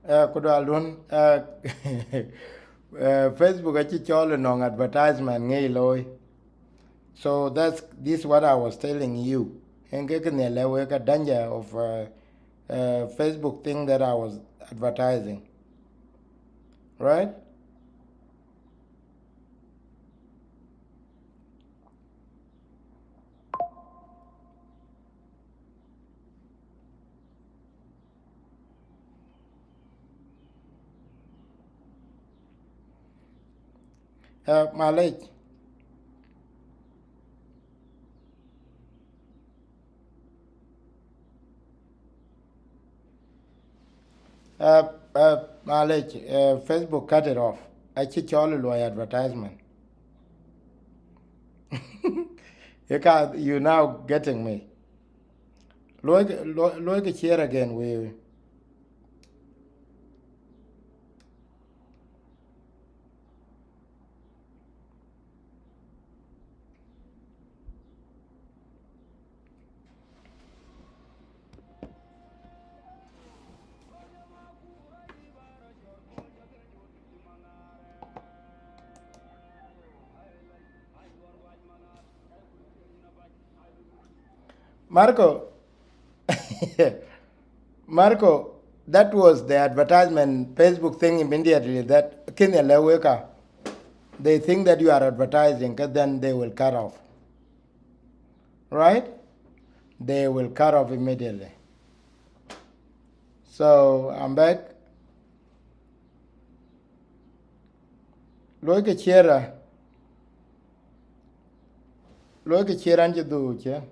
Kudu alun Facebook achi chole nong advertisement ngi loy. So this what I was telling you. Enge kene lewe ka danger of Facebook thing that I was advertising, right? Malech. Malech. Facebook cut it off. Achi chole loy advertisement. You now getting me. Loy ke share again we. Marco, Marco, that was the advertisement Facebook thing immediately that Kenya Leweka, they think that you are advertising, then they will cut off. Right? They will cut off immediately. So I'm back. Loike chera anje duche.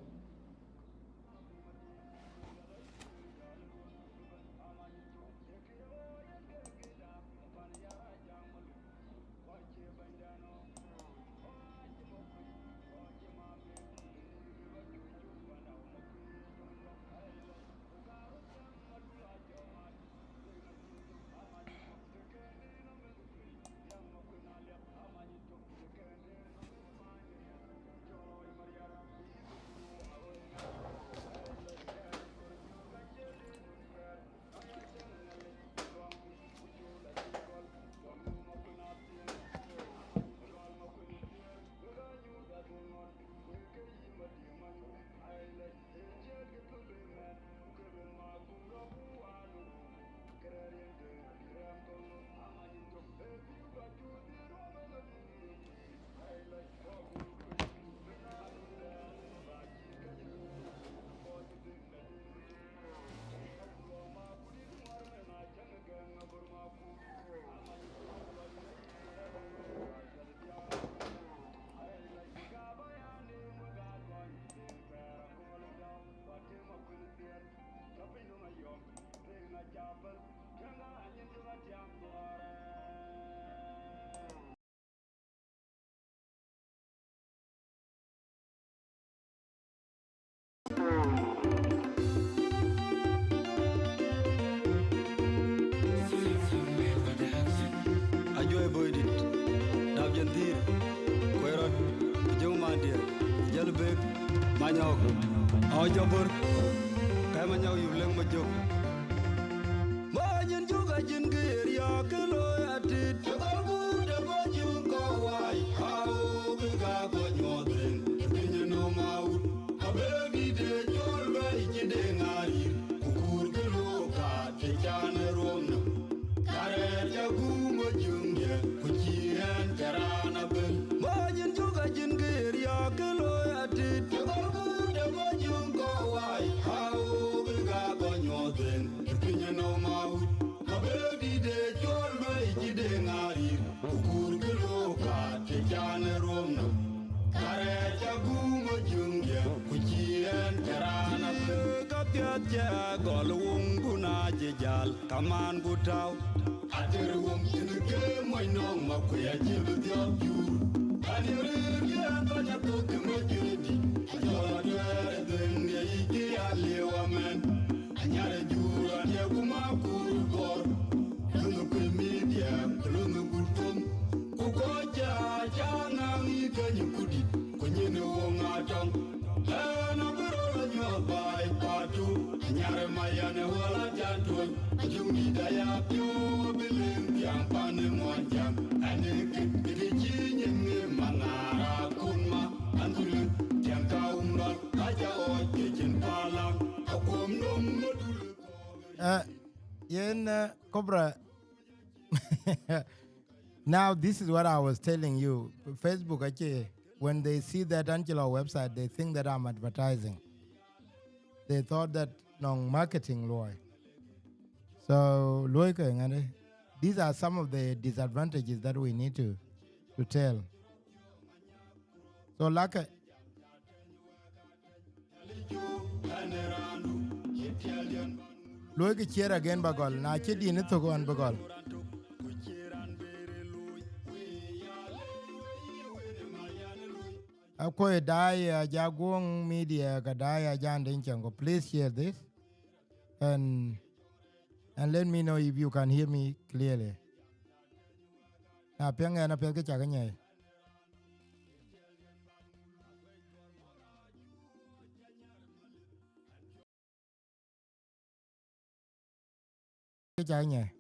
Ajoy boydit dabjantir koyrot jewmandir jalbek manyaw awjabor kay manyaw yuleng ma jog majin juga jin gir ya kelo atit jabalbu de baju ko wai au biga ko nyodren kinyo no maut abegi de jolba ikide ngari kukur kelo ka te chane romno kare jagungo jungye kuchiren karana bel majin juga jin gir ya kelo atit jabalbu de baju ko wai au biga ko nyodren kinyo no maut abegi de jolba ikide ngari kukur kelo ka te chane romno kare jagungo jungye kuchiren karana bel kapiat ja golung guna jejal kaman gutaw atere wong tinu ke moy nong makuya jilu diop jur anire ya banya to ke mo judi ajora dere den ye iki ali wamen anyare jur anya kuma kur gor lunu ke media lunu gutum ku ko ja jana mi ganyu kudi ko nyene wong atong na biro la nyobai patu anyare mayane wala jantoi ajungi Cobra, now this is what I was telling you. Facebook, actually, when they see that Angelo website, they think that I'm advertising. They thought that marketing law. So, these are some of the disadvantages that we need to tell. So, like, Loika cheer again, Bagol. Na chedi ni togo an Bagol. Ako dai Ajakguong media kadai Ajan Dinka. Please share this and let me know if you can hear me clearly. Na pianga na pianga chaganya. Chaganya.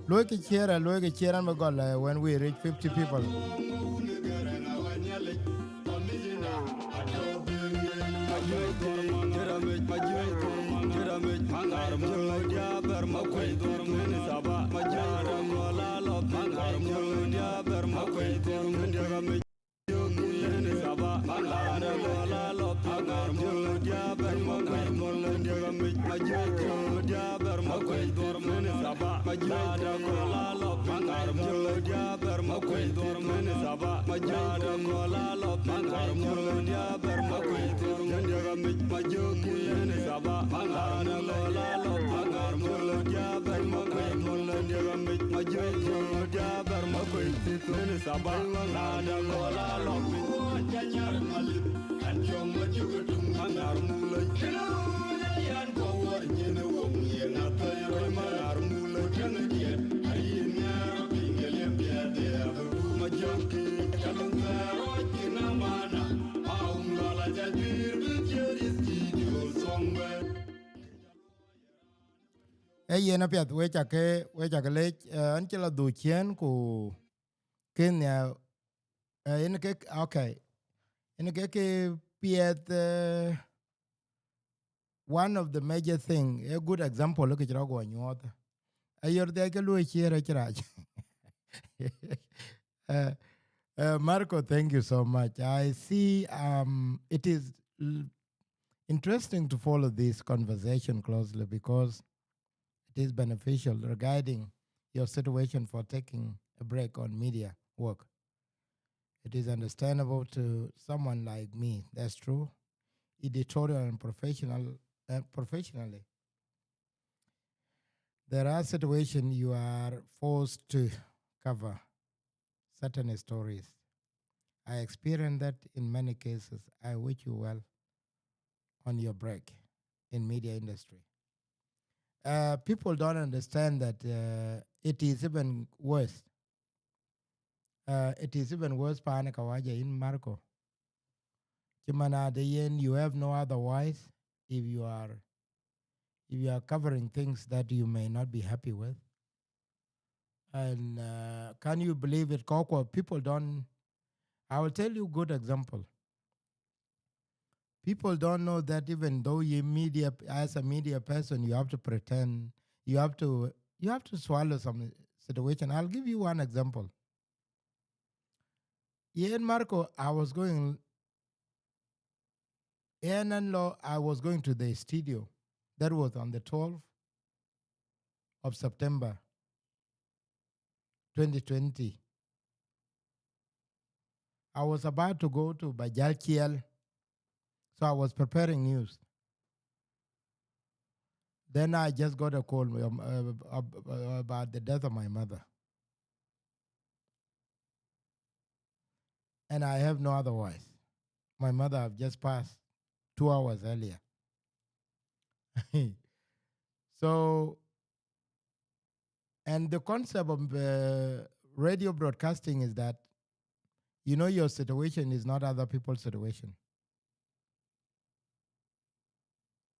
Look at here and Bagol when we reach 50 people. Yena piat we chake lech anchela du chien ku Kenya in ke okay in ke piat one of the major thing a good example look at rogo nyot ayor de ke lu chere chirach Marco, thank you so much. I see it is interesting to follow this conversation closely because it is beneficial regarding your situation for taking a break on media work. It is understandable to someone like me. That's true. Editorial and professional and professionally. There are situations you are forced to cover certain stories. I experienced that in many cases. I wish you well on your break in media industry. People don't understand that it is even worse. It is even worse paana kawaja in Marco. Chimana de yen you have no otherwise if you are covering things that you may not be happy with. And can you believe it? Koko, people don't. I will tell you a good example. People don't know that even though you media as a media person, you have to pretend. You have to swallow some situation. I'll give you one example. Yeah, in Marco, I was going. And law, I was going to the studio. That was on the 12th of September, 2020. I was about to go to Bajalkiel, so I was preparing news. Then I just got a call about the death of my mother. And I have no otherwise. My mother have just passed 2 hours earlier. So, and the concept of radio broadcasting is that you know your situation is not other people's situation.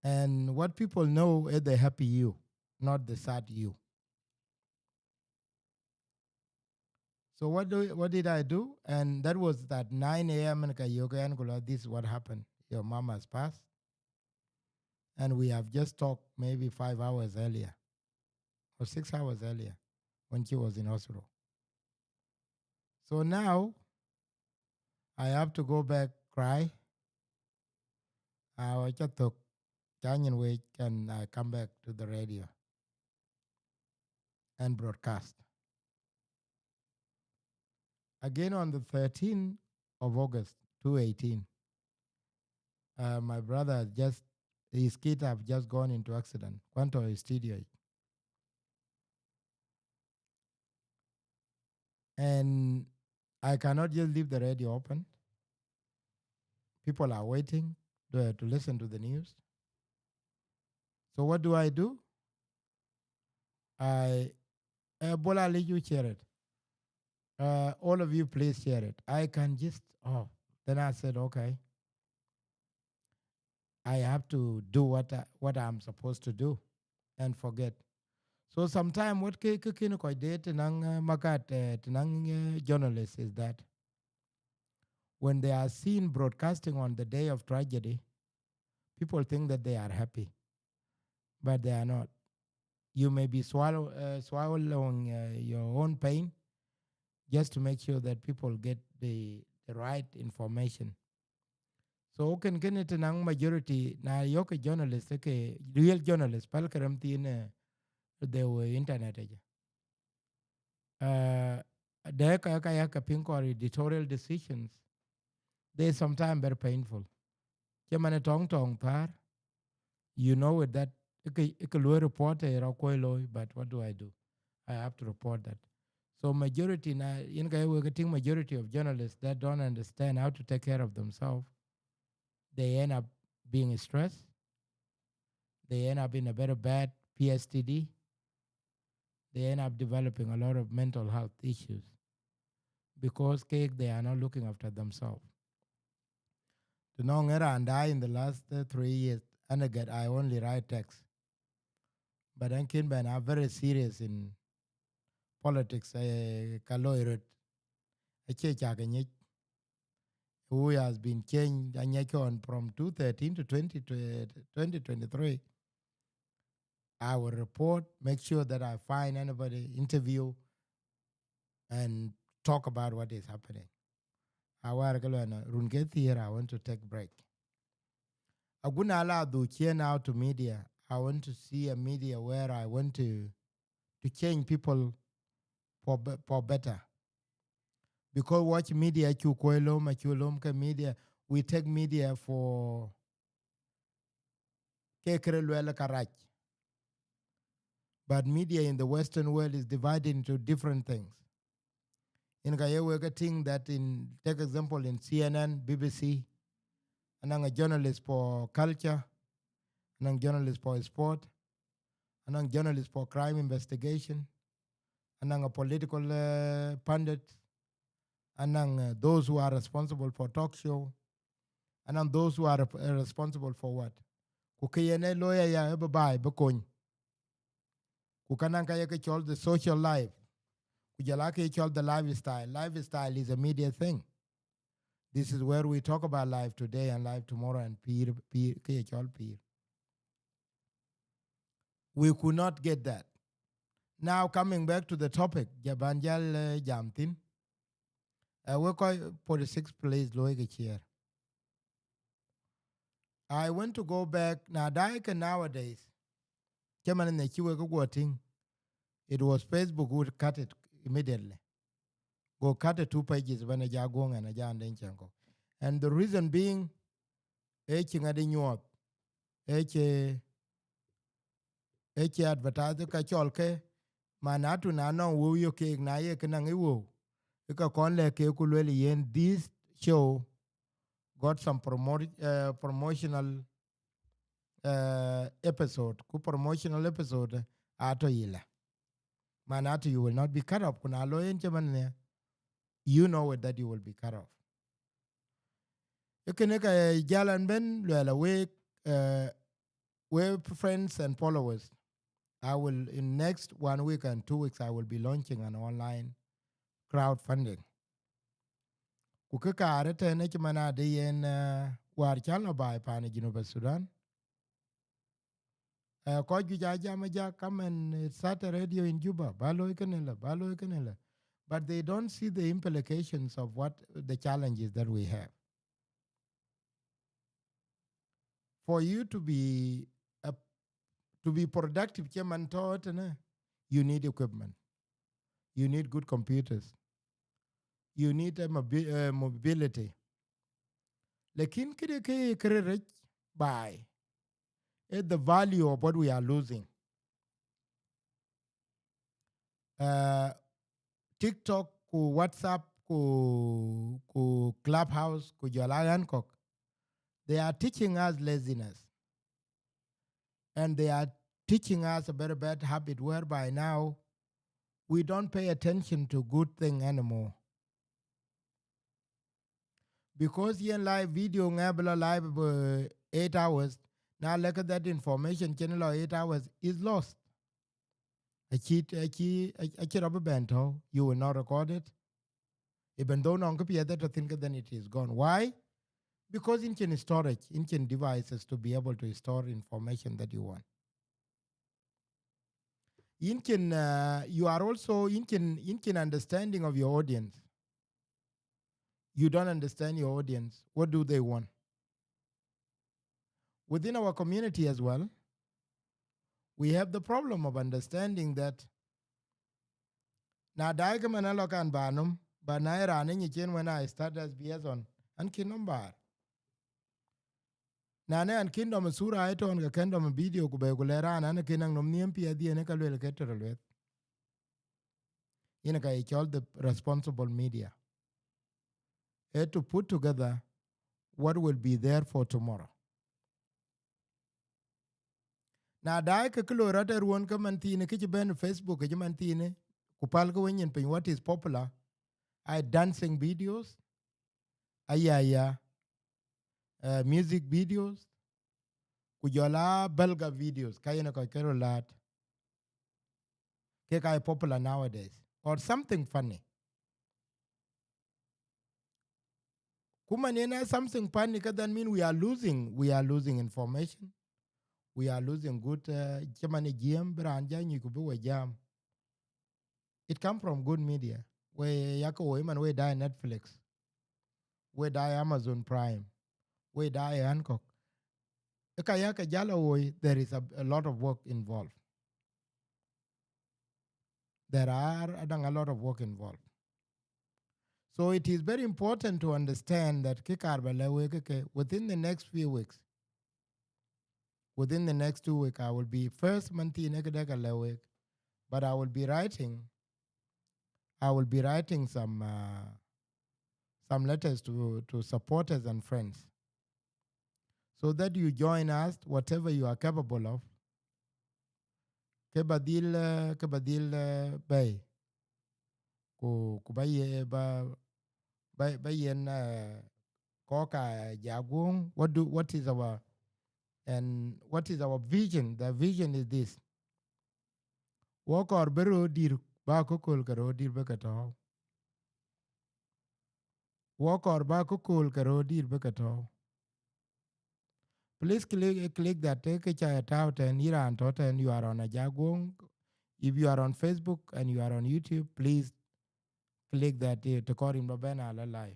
And what people know is the happy you, not the sad you. So what did I do? And that was at 9 a.m. in Kayoga and this is what happened. Your mom has passed. And we have just talked maybe 5 hours earlier or 6 hours earlier when she was in hospital. So now I have to go back, cry. I just took Canyon Week and I come back to the radio and broadcast. Again on the 13th of August, 2018, my brother his kid have just gone into accident, gone to his studio. And I cannot just leave the radio open. People are waiting to listen to the news. So what do? I Bola, let you share it. All of you, please share it. I can just Then I said, okay, I have to do what I'm supposed to do, and forget. So sometimes what kino ko de tenang makat tenang journalists is that when they are seen broadcasting on the day of tragedy, people think that they are happy, but they are not. You may be swallowing your own pain just to make sure that people get the right information. So can it nang majority na yoke journalist ke real journalist pal karam tin the internet aja. De ka pink or editorial decisions they sometimes very painful. Chamane tong tong par you know it that ik report but what do I do? I have to report that. So majority na in we're getting majority of journalists that don't understand how to take care of themselves, they end up being stressed. They end up in a very bad PSTD. They end up developing a lot of mental health issues because they are not looking after themselves. To know and I in the last 3 years, and again, I only write text. But I can be very serious in politics. Who has been changed from 2013 to 2023. I will report, make sure that I find anybody, interview, and talk about what is happening. I want to take break. Aguna ala do now to media. I want to see a media where I want to change people for better. Because watch media media, we take media for ke kere lwela karach. But media in the Western world is divided into different things. In Gayewe thing that in take example in CNN, BBC, and I'm a journalist for culture, and I'm a journalist for sport, and I'm a journalist for crime investigation, and I'm a political pundit, and I'm those who are responsible for talk show, and I'm those who are responsible for what? Kukiyene lawyer ya ebe bai bekony. Kukanang kaya ke chol the social life. Kujala ke chol the lifestyle. Lifestyle is a media thing. This is where we talk about life today and life tomorrow and peer ke chol peer. We could not get that. Now coming back to the topic, Jabanjal Jamtin. We call 46th place loige here. I want to go back now. Daika nowadays, Chairman in the Chiwego thing, it was Facebook who cut it immediately. Go cut the 2 pages when Ajakguong and Ajan Denchango. And the reason being, ngadi nyuot, advertise ka cholke, manatu na no wo yo ke na ye kanang iwo. Ika konle ke kulweli yen, this show got some promotional episode. Ku promotional episode ato yila. Manatu you will not be cut off. Kuna lo yen chaman you know it that you will be cut off. Ekeneka jalan ben lwela we friends and followers. I will in next 1 week and 2 weeks I will be launching an online crowdfunding. Kukaka arete ne chimana de yen war chala bai pani Junuba Sudan. Ko ju ja come and start a radio in Juba. Balo ikanela. But they don't see the implications of what the challenges that we have. For you to be productive, you need equipment. You need good computers. You need mobility. Lekin kire by the value of what we are losing. TikTok, ku WhatsApp, ku Clubhouse, ku Jalayan Kok. They are teaching us laziness. And they are teaching us a very bad habit whereby now we don't pay attention to good thing anymore. Because in live video ngabla live 8 hours, now look at that information channel 8 hours is lost. A cheat rubber bento, you will not record it. Even though non copy that to think then it is gone. Why? Because in storage, in devices to be able to store information that you want. You are also in understanding of your audience. You don't understand your audience. What do they want? Within our community as well, we have the problem of understanding that na daika manalokan banum, but na running when I started as BS on and kinombar. Nane and kingdom sura ito on kingdom video kubegulera and kinang nomnium pia the enekalu keteral with. Inaka called the responsible media. To put together what will be there for tomorrow. Now, dai ka kilo rata ruon ka mantine ki ben Facebook ka mantine kupal ka wenyen pin what is popular. I dancing videos, music videos, kujola belga videos kayena ka kero lat. Ke ka popular nowadays or something funny. Kumanena something funny ka then mean we are losing information. We are losing good jam. It come from good media. Where yako women we die Netflix, we die Amazon Prime, we die Hancock. There is a lot of work involved. There are a lot of work involved. So it is very important to understand that within the next few weeks, within the next 2 weeks, I will be first month in week, but I will be writing. I will be writing some letters to supporters and friends, so that you join us, whatever you are capable of. Ke badil bay ku ba yen koka jagung. What is our vision? The vision is this: walk or bero dir ba kukul karo dir bekato. Walk or ba kukul karo dir bekato. Please click that take a chat out and Iran tot and you are on Ajakguong. If you are on Facebook and you are on YouTube, please click that to call in Babana live.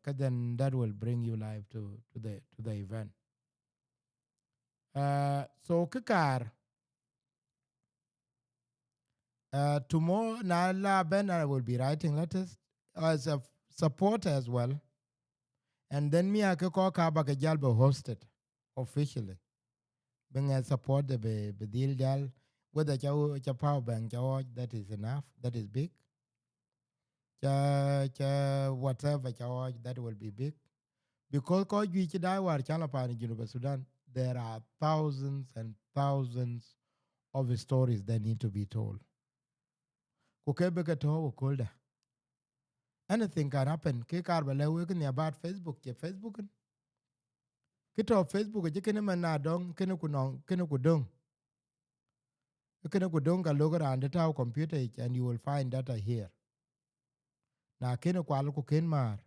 Then that will bring you live to the event. So Kikar, tomorrow Nala Ben I will be writing letters as a supporter as well. And then me I ko ka ba hosted officially. Being a supporter be deal jal whether cha power bank that is enough, that is big. Cha whatever cha that will be big. Because ko ju chi dai war chala pa ni Sudan, there are thousands and thousands of stories that need to be told. Ko ke be ka to ko anything can happen. Ke kar ba le we about Facebook, ke Facebook. Ke to Facebook je kene man na dong kene ku nong kene ku dong. Kene ku dong ka logo and the computer and you will find data here. Na kene ku al ku ken mar.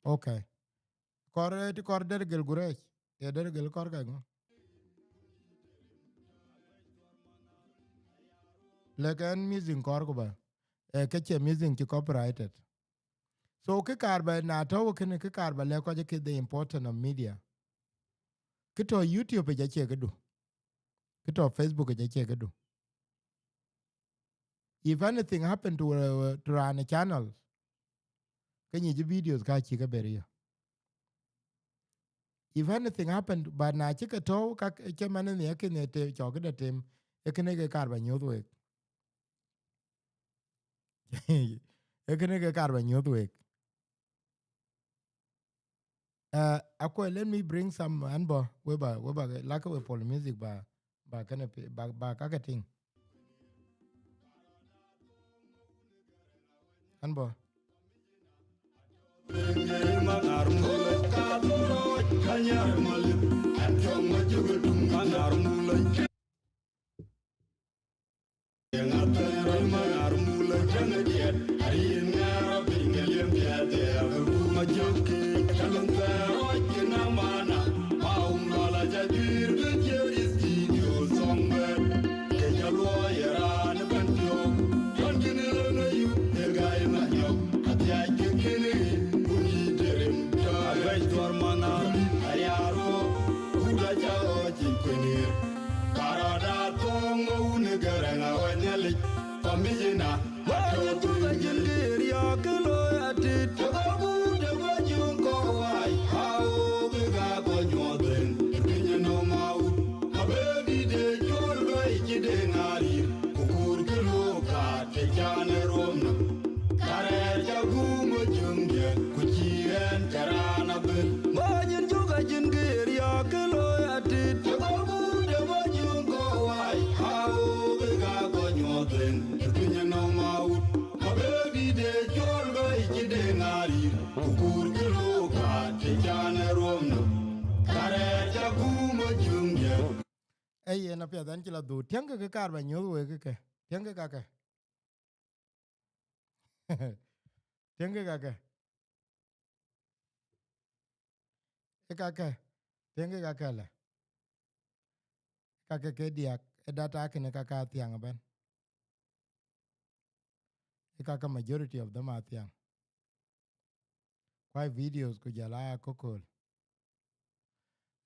Okay. Kor der gel gurech. Ya der gel kor ka ngo. Lekan music kor ko ba. Ke che music ki copyrighted. So ke kar ba na to kene ke kar ba le ko je ke the importance of media. Ke to YouTube je che ke do. Ke to Facebook je che ke do. If anything happened to run a channel, can you videos ka chi ka beri. If anything happened, but na chi ka to ka che man ne ke ne te cho ke tem e ke ne ke kar ba nyodo ek. E ke ne ke kar ba nyodo ek. Ako let me bring some anbo we ba like we pol music ba kana ba ka ka ting. Anbo. Ay na pia dan chila du tiang ke kar ba nyodo we ke. Tiang ke ka ke. Tiang ke ka ke. E ka ke. Tiang ke ka ke la. Ka ke diak e data ke ne ka tiang ben. E ka majority of them are tiang. Quite videos ku jala kokol.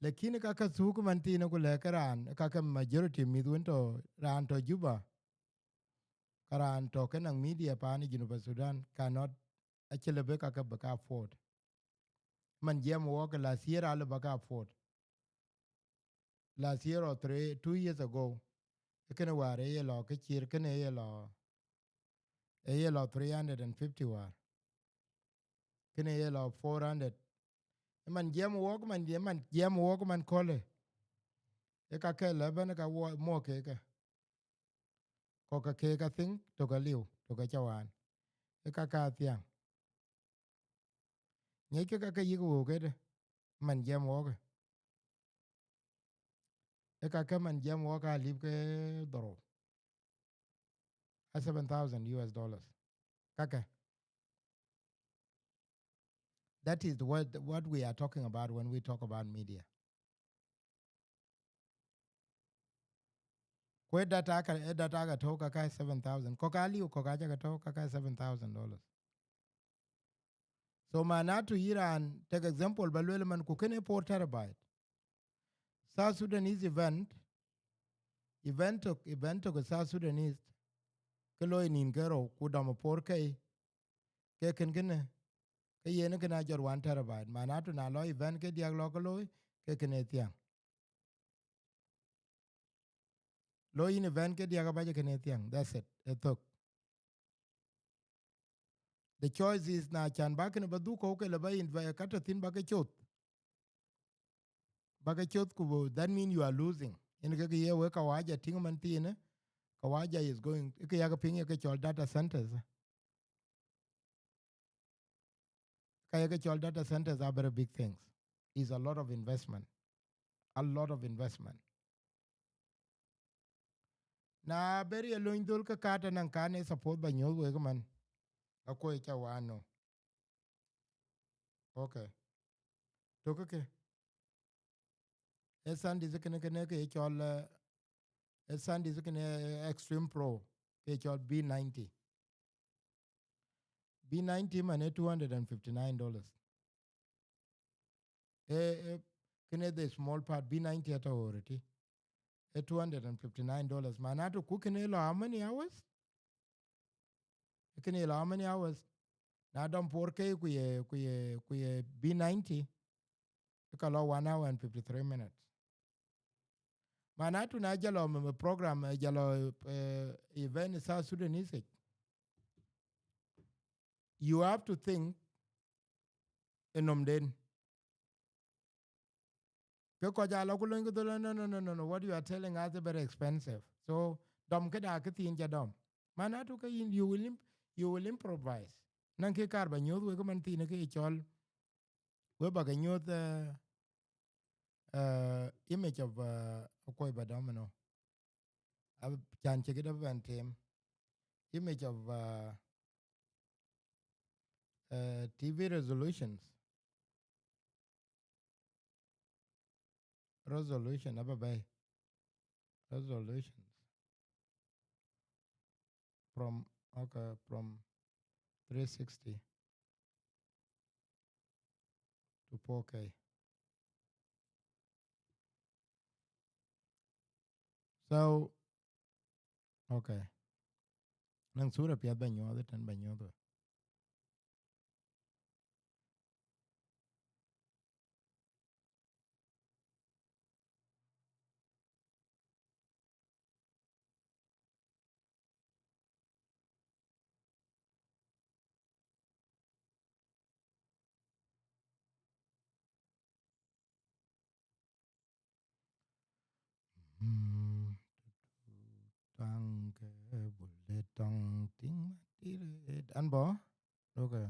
Lakini ka su ku man tino ku le karan ka majority midwin to ran to juba. karan to kenang media pani Junuba Sudan cannot actually beka afford. Man jam work last year all baka afford. Last year or 2 years ago, kene war ye lo ke chir kene ye lo 350 war. Kene ye lo 400. Man jam work man kole. Eka ke leben ka wo mo ke ko ka ke ka thing to ka liu to ka chawan. Eka ka tiang. Nyai ke yigo ke de man jam work. Eka ke man jam work a lip ke doro. A $7,000. Kaka. That is what we are talking about when we talk about media. Kwe data ka to kaka 7,000. Koka liu koka ka to kaka $7,000. So manatu Iran take example balwele man kukene 4 terabyte. South Sudanese event to South Sudanese kelo inin kero kudamo 4K ke kengene ke yene kena jor 1 terabyte. Manatu na lo event ke diag lo kelo ke kene tiang. Lo in event ke diag ba kene tiang. That's it. Etok. The choice is na chan bakin badu ko ke leba in va kata tin bakachot kubo. That mean you are losing. In ke ye we kawaja tingman tine kawaja is going ke yaga pinge ke chol data centers. Kaya ke chol data centers are very big things. Is a lot of investment. A lot of investment. Na beri alun dul ka kata nang kane support ba nyol we man. Ako cha wano. Okay. Toka ke. Esan dizikene ke chol Sun is Extreme Pro, B90. B90 man $259. Kene the small part B90 at already. $259. Man, I to cook in how many hours? Can how many hours? Now don't pour kuye B90. Kalo 1 hour and 53 minutes. Man, I to na jalo me program jalo event South Sudanese. You have to think enom den. No, what you are telling us is very expensive. So, dom kada kati inja dom. Mana to you will improvise. Nang ke kar ba nyod we ko man tine ke chol we ba ga nyod image of koy ba dom no. Ab chan che gida ban tem image of TV resolution aba bay resolutions from 360 to 4K. So, okay. Nang sura pia ba nyod tan ba nyod. Tang ke bullet tang ting matire anbo. Okay.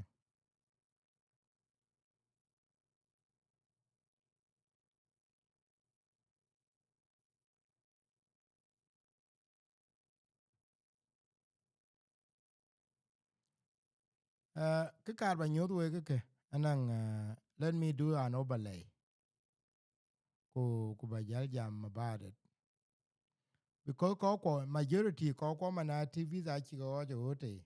Ke kar ba nyod we ke anang let me do an overlay ko ba jal jam about it because ko majority ko mana TV za chi go jo hote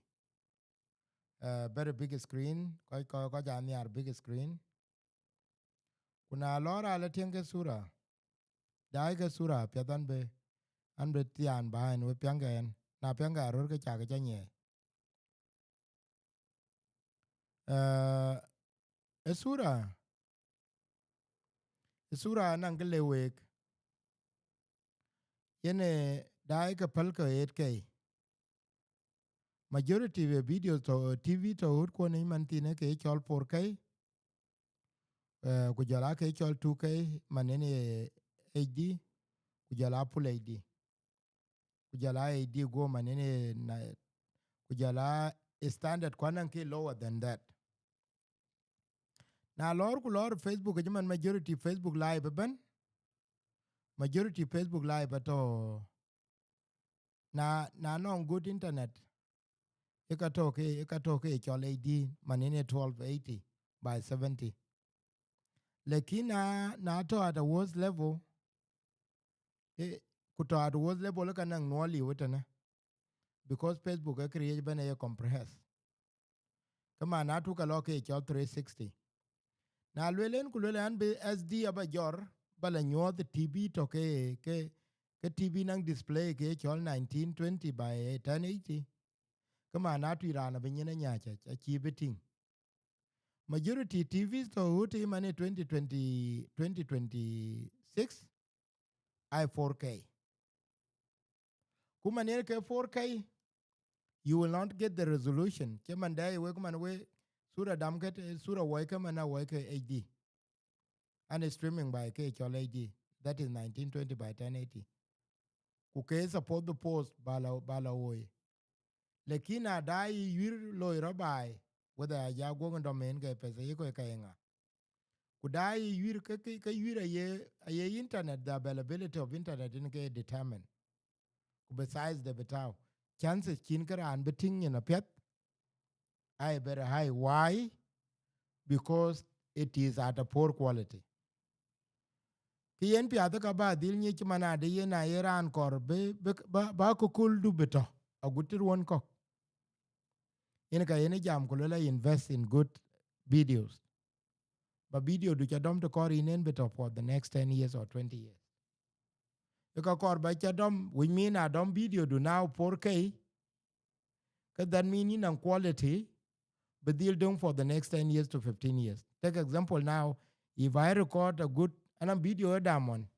very big screen ko jam yar big screen kuna lora la tienge sura dai ke sura pya dan be an be tian ba en we pyanga en na penga ror ke cha ke chanye esura nang le wek yene dai ke pal ke et ke majority of videos to tv to ut ko ni man tine ke chol 4K ku jala ke chol 2K manene HD ku jala full HD ku jala HD go manene na ku jala standard kwanan ke lower than that. Na lor ku lor Facebook jaman majority Facebook live ban majority Facebook live ato na non good internet ikatoke chol AD manene 1280 by 70. Lakini na to at a worst level kuto at worst level kana ngwali wetana because Facebook create bana ya compress kama na tu ka loke chol 360 na lwelen ku lwelen be SD aba jor bala nyod TV to ke TV nang display ke chol 1920 by 1080 kama na tu irana be nyina nyacha chi beting majority TVs to uti mane 2026 I 4K kuma ne ke 4K you will not get the resolution chaman dai we kuma we sura dam ke sura wa kama na wa ke HD and streaming by ke chol HD that is 1920 by 1080 ku ke support the post bala oy lekina dai yir loy rabai whether ya go domain ke pese ko ka nga ku dai yir ke yir ye internet the availability of internet in ke determine ku besides the betaw chances kin karan beting in a pet I very high. Why? Because it is at a poor quality. Kien pi adaka ba dil nyi chimana de ye na Iran kor ba ko kul du beto a gutir won ko. Yen ka yen jam ko la invest in good videos. Ba video du cha dom to kor inen beto for the next 10 years or 20 years. Eka kor ba cha dom we mean a dom video do now 4K ka that mean in quality but they'll do for the next 10 years to 15 years. Take example now, if I record a good and video dam on,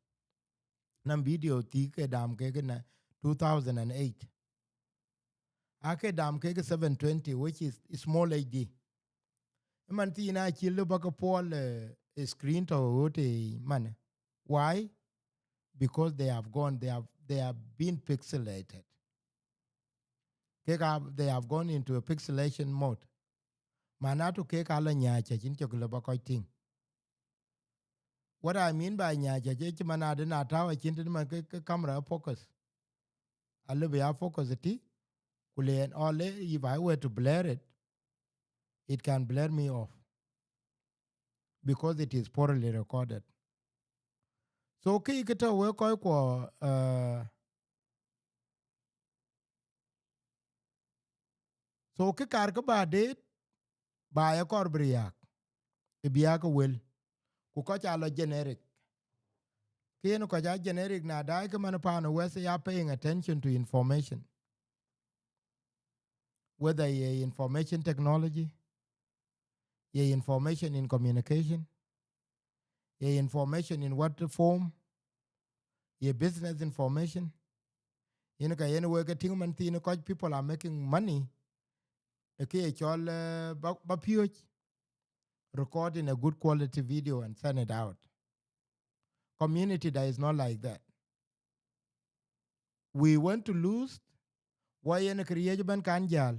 and video tik dam ke na 2008. Ake dam ke 720 which is small HD. Man ti na chillo baka pol screen to wote man. Why? Because they have been pixelated. They have gone into a pixelation mode. Manatu ke kala nyacha chin choklo baka ting. What I mean by nyaja je mana de na tawa chinti man ke camera focus. A little bit focus it. Kule and all if I were to blur it, it can blur me off because it is poorly recorded. So ki kita we ko so ki kar ka ba de ba ya kor briak. E biya ka wel ku ko cha lo generic. Kien ko ja generic na dai ka man pa no we ya paying attention to information. Whether ye information technology, ye information in communication, ye information in what form, ye business information. You know, anyway, getting man thin people are making money. Okay, it's all recording a good quality video and send it out. Community that is not like that. We want to lose. Why in a create ban kanjal?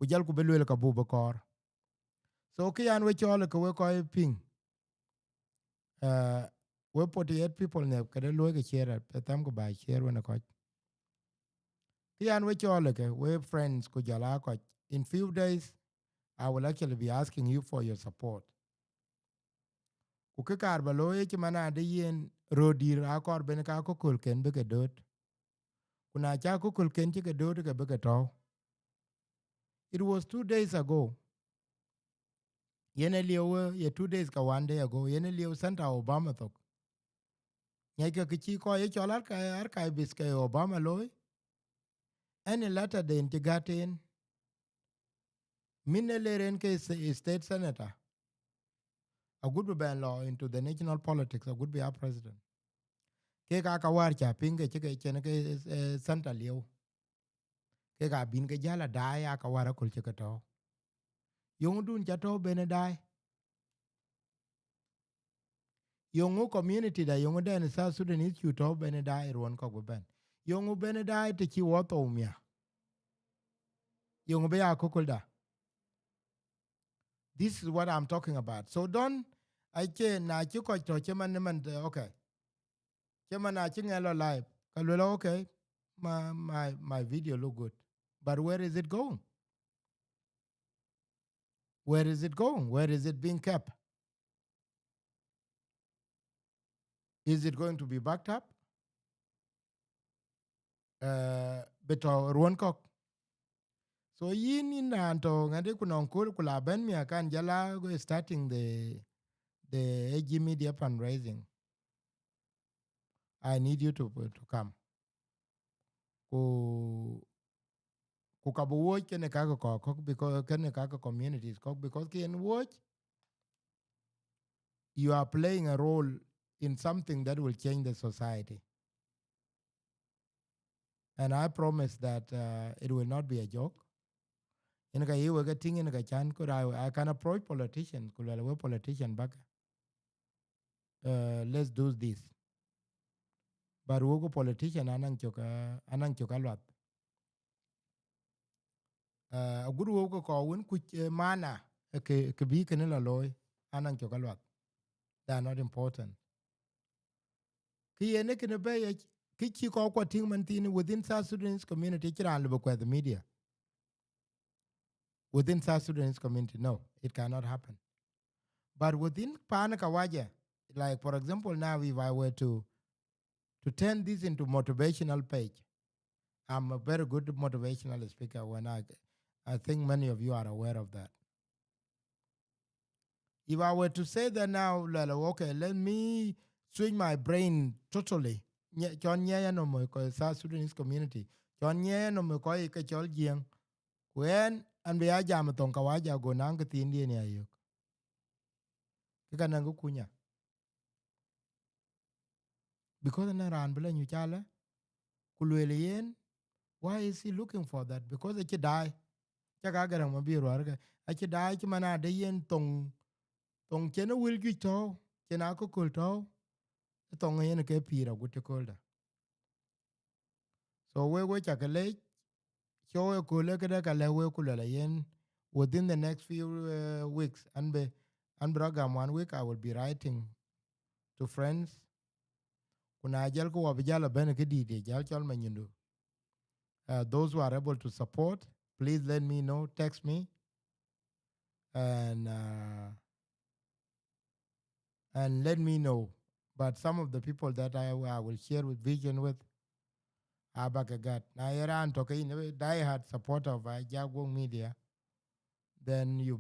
Kujal kubelu ka bubakor. So okay, and we all ka we ko ping. We 48 people ne kada lo ka share tam ko ba share when ko. Kian we all we friends kujala ko. In few days I will actually be asking you for your support. Ku ke kar ba loye ci mana de yen rodir akor ben ka ko kul ken be ke dot. Kuna cha ko kul ken ci ke dot ke be ke to. It was 2 days ago. Yene liyo ye 2 days ka 1 day ago. Yene liyo Santa Obama tok. Nyai ke kichi ko ye cholar ka ar ka bis ke Obama loy. any letter the integratin mineleren ke state senator a good be ban law into the national politics a good be our president ke ka war cha pinge ke chen ke central yo ke ga bin ke jala dai ya ka wara kul ke to yung dun cha to bene dai yung community da yung den sa Sudanese chu to bene dai ron ko ben yung bene dai te chi wo to mia yung be ya ko da. This is what I'm talking about. So don't I can na chi ko to chaman man okay. Chaman na chi ngelo live. Kalwelo okay. My video look good. But where is it going? Where is it going? Where is it being kept? Is it going to be backed up? Beto ruon kok. So yin in anto ngade kunong kula ben mi akan jala go starting the AG media fundraising. I need you to come. Ku kabu watch kene kaka kok because kene kaka communities kok because can watch you are playing a role in something that will change the society. And I promise that it will not be a joke. In ka yewe ka ting in ka chan could I can approach politicians could I politician back let's do this. But we go politician anang choka lot. A good wo ko win kuch mana ke bi kenela loy anang choka lot. They are not important. Ki ene kene be ki chi ko ting man tin within South Sudanese community chira lebo kwa the media. Within South Sudanese community, no, it cannot happen. But within Panakawaja, like for example, now if I were to turn this into motivational page, I'm a very good motivational speaker when I think many of you are aware of that. If I were to say that now, okay, let me switch my brain totally. John Nyaya no mo ko South Sudanese community. John Nyaya no mo ko ke chol jiang. When and be jam ton kawaja go nang ke tindi ni ayok. Kika nangu kunya. Because na ran bela nyu chala kulwele yen. Why is he looking for that? Because it die. Chaka garang mabiru arga. Achi die chimana de yen tong chena will gi to chena ko kul to tong yen ke pira gutte kolda. So we chakale show ko le kada kala we kulala yen within the next few weeks and program 1 week I will be writing to friends kuna jal ko wabjala ben ke dide jal chol manyundo. Those who are able to support, please let me know, text me and let me know. But some of the people that I will share with vision with Abagagat. Now Iran talking die-hard supporter of Ajakguong media, then you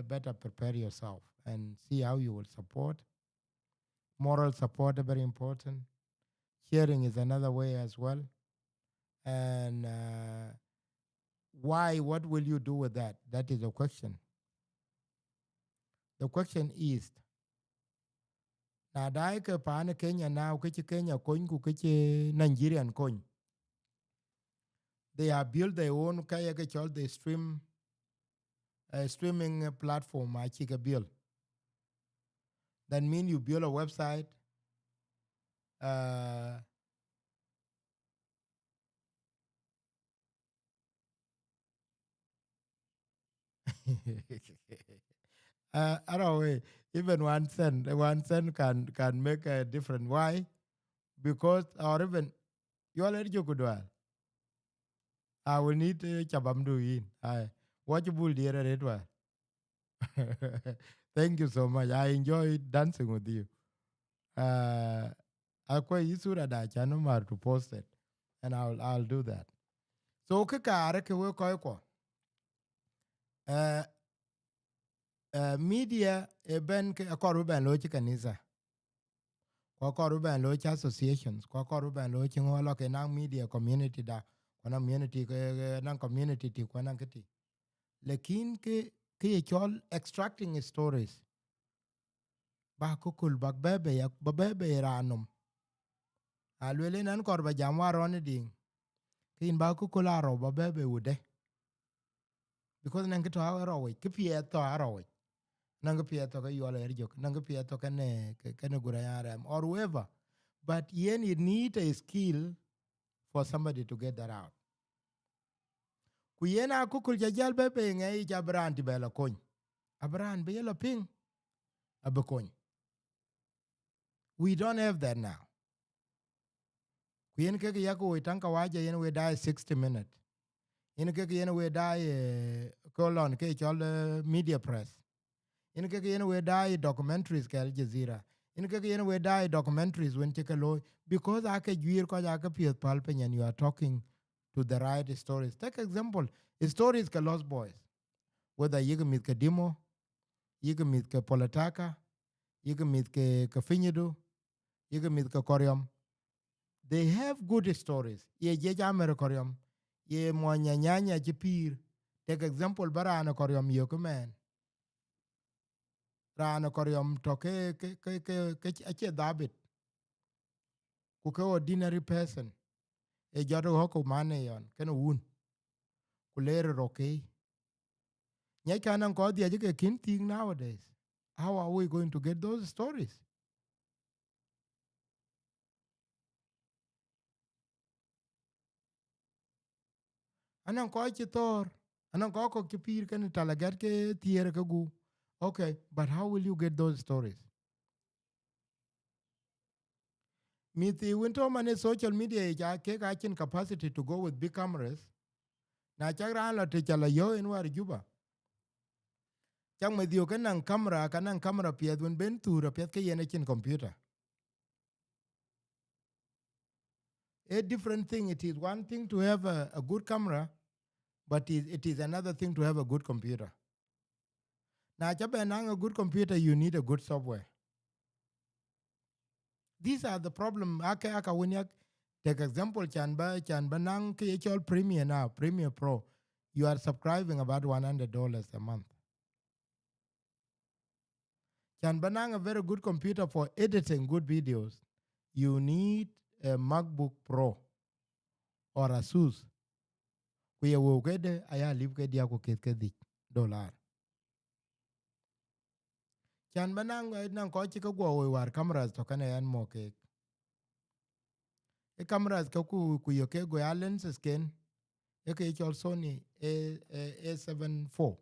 better prepare yourself and see how you will support. Moral support is very important. Sharing is another way as well. And why? What will you do with that? That is the question. The question is, na dai ke paana Kenya now ke Kenya coin ku ke Nigerian coin. They have built their own kaya ke chol the streaming platform I chika build. That means you build a website. I don't know, even 1 cent can make a difference. Why? Because or even you already you could well. I will need chabamdu in. I watch bull dear it well. Thank you so much. I enjoy dancing with you. Akwa isura da chano mar to post it, and I'll do that. So kaka arake we ko media ben ke akoru ben lo chi kanisa. Ko koru ben lo chi associations, ko koru ben lo chi ngolo ke nang media community da community nan community ti ko nan kiti lekin ke ye chol extracting stories ba ko kul bak bebe ya ba bebe ranum alwele nan kor ba jamwa ron ding kin ba ko kula ro ba bebe wude because nan kito ro we ke pie to ro we nan pie to ka yole erjok nan pie to ka ne gura yaram or whoever, but yen you need a skill for somebody to get that out. Ku yena ku kul jajal bebe ngai jabran ti bela kon abran be yelo ping abekon. We don't have that now. Ku yen ke yako we tanka waje yen we die 60 minutes. Yen ke yen we die colon ke chol media press. Yen ke yen we die documentaries ke Al Jazeera. Yen ke yen we die documentaries when take a loy because ake juir ko ake piet palpen and you are talking to the right stories. Take example, stories ke Lost Boys. Whether you mit ke demo, you mit ke politiaka, you mit ke finyidu, you mit ke koryam. They have good stories. Ye jamer koryam. Ye mo nyanya chipir. Take example bara koryam yokumen. Rana koryam to ke ache dabit. Kuke ordinary person. E jodo hoko mane yon. Kena woon. Kulere roke. Nyai kanan ko dia jike kinting nowadays. How are we going to get those stories? Anan ko chitor. Anan ko kipir kan talagat ke tiere ke gu. Okay, but how will you get those stories? Mithi winto mane social media ja ke kachin capacity to go with big cameras. Na chagra la te chala yo in war juba. Chang me dio kanang camera pied when ben tura pied ke yene chin computer. A different thing. It is one thing to have a good camera, but it is another thing to have a good computer. Na chabe nang a good computer, you need a good software. These are the problem. Aka when you take example, chanba nang ke Premiere now, Premiere Pro. You are subscribing about $100 a month. Chanba nang a very good computer for editing good videos. You need a MacBook Pro or a Asus. Kuya wo kede aya lip ke dia ko ket ke dollar. Chanba nang ko chika go war cameras to kana yan mo ke. E cameras ka ku yo ke go lenses ken. Okay, it's also Sony A74.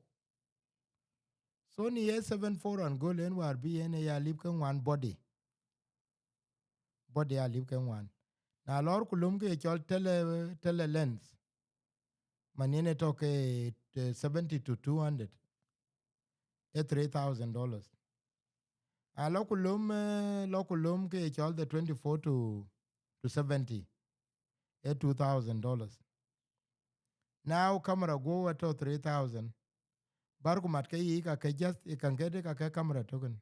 Sony A74 on goal and war BNA ya lip kan one body. Body ya lip kan one. Na lor kulum ke chol tele lens. Manene toke 70 to 200. $3,000. A lokulum ke chol the 24 to 70. $2,000. Now camera go at 3,000. Barku mat ke yi ka ke just ikan ke de ka ke camera token.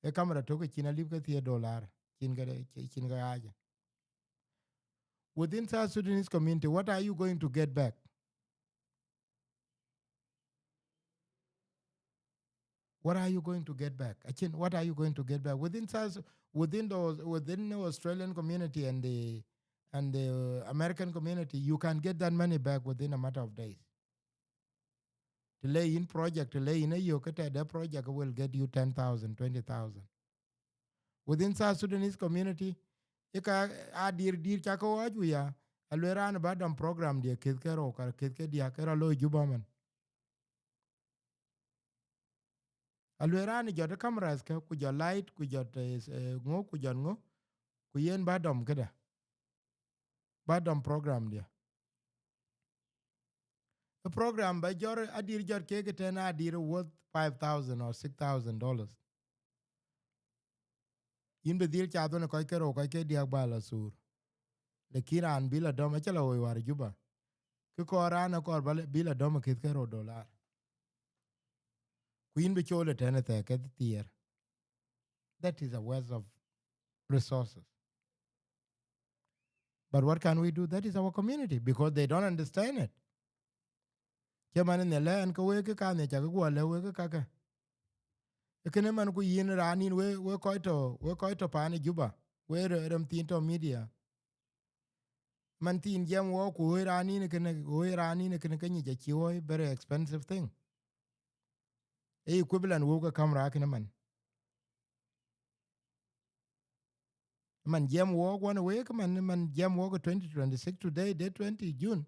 E camera token china lip ke $3. Chin ga aja. Within South Sudanese community, what are you going to get back? What are you going to get back? Achin, what are you going to get back within the Australian community and the American community? You can get that money back within a matter of days. To lay in project, to lay in a yokata, that project will get you 10,000, 20,000. Within South Sudanese community, ika adir chako wajuya alweran badam program dia kitkero kar kitke dia kera lo jubaman. Alwerani jot cameras ka ku jot light ku jot ngo ku jot ngo ku yen badam kada. Badam program dia. A program by jor adir jot keke tena adir worth $5,000 or $6,000. In be dil chado ne koike ro koike diak bala sur. Le kiran bila dom achala wo war juba. Ke korana kor bila dom kitke ro dollar. Queen be chole tena te ke tier. That is a waste of resources. But what can we do? That is our community because they don't understand it. Chairman in the land ko we ka ne cha ko le we ka ka. Kene man ku yin ranin we ko to pani juba. We rem tin to media. Man tin jam wo ku we ranin kene we ranin kene kanyi ja chiwo very expensive thing. E equivalent wo ka camera kene man. Man jam wo one we ka man jam wo 2026 today day 20 June.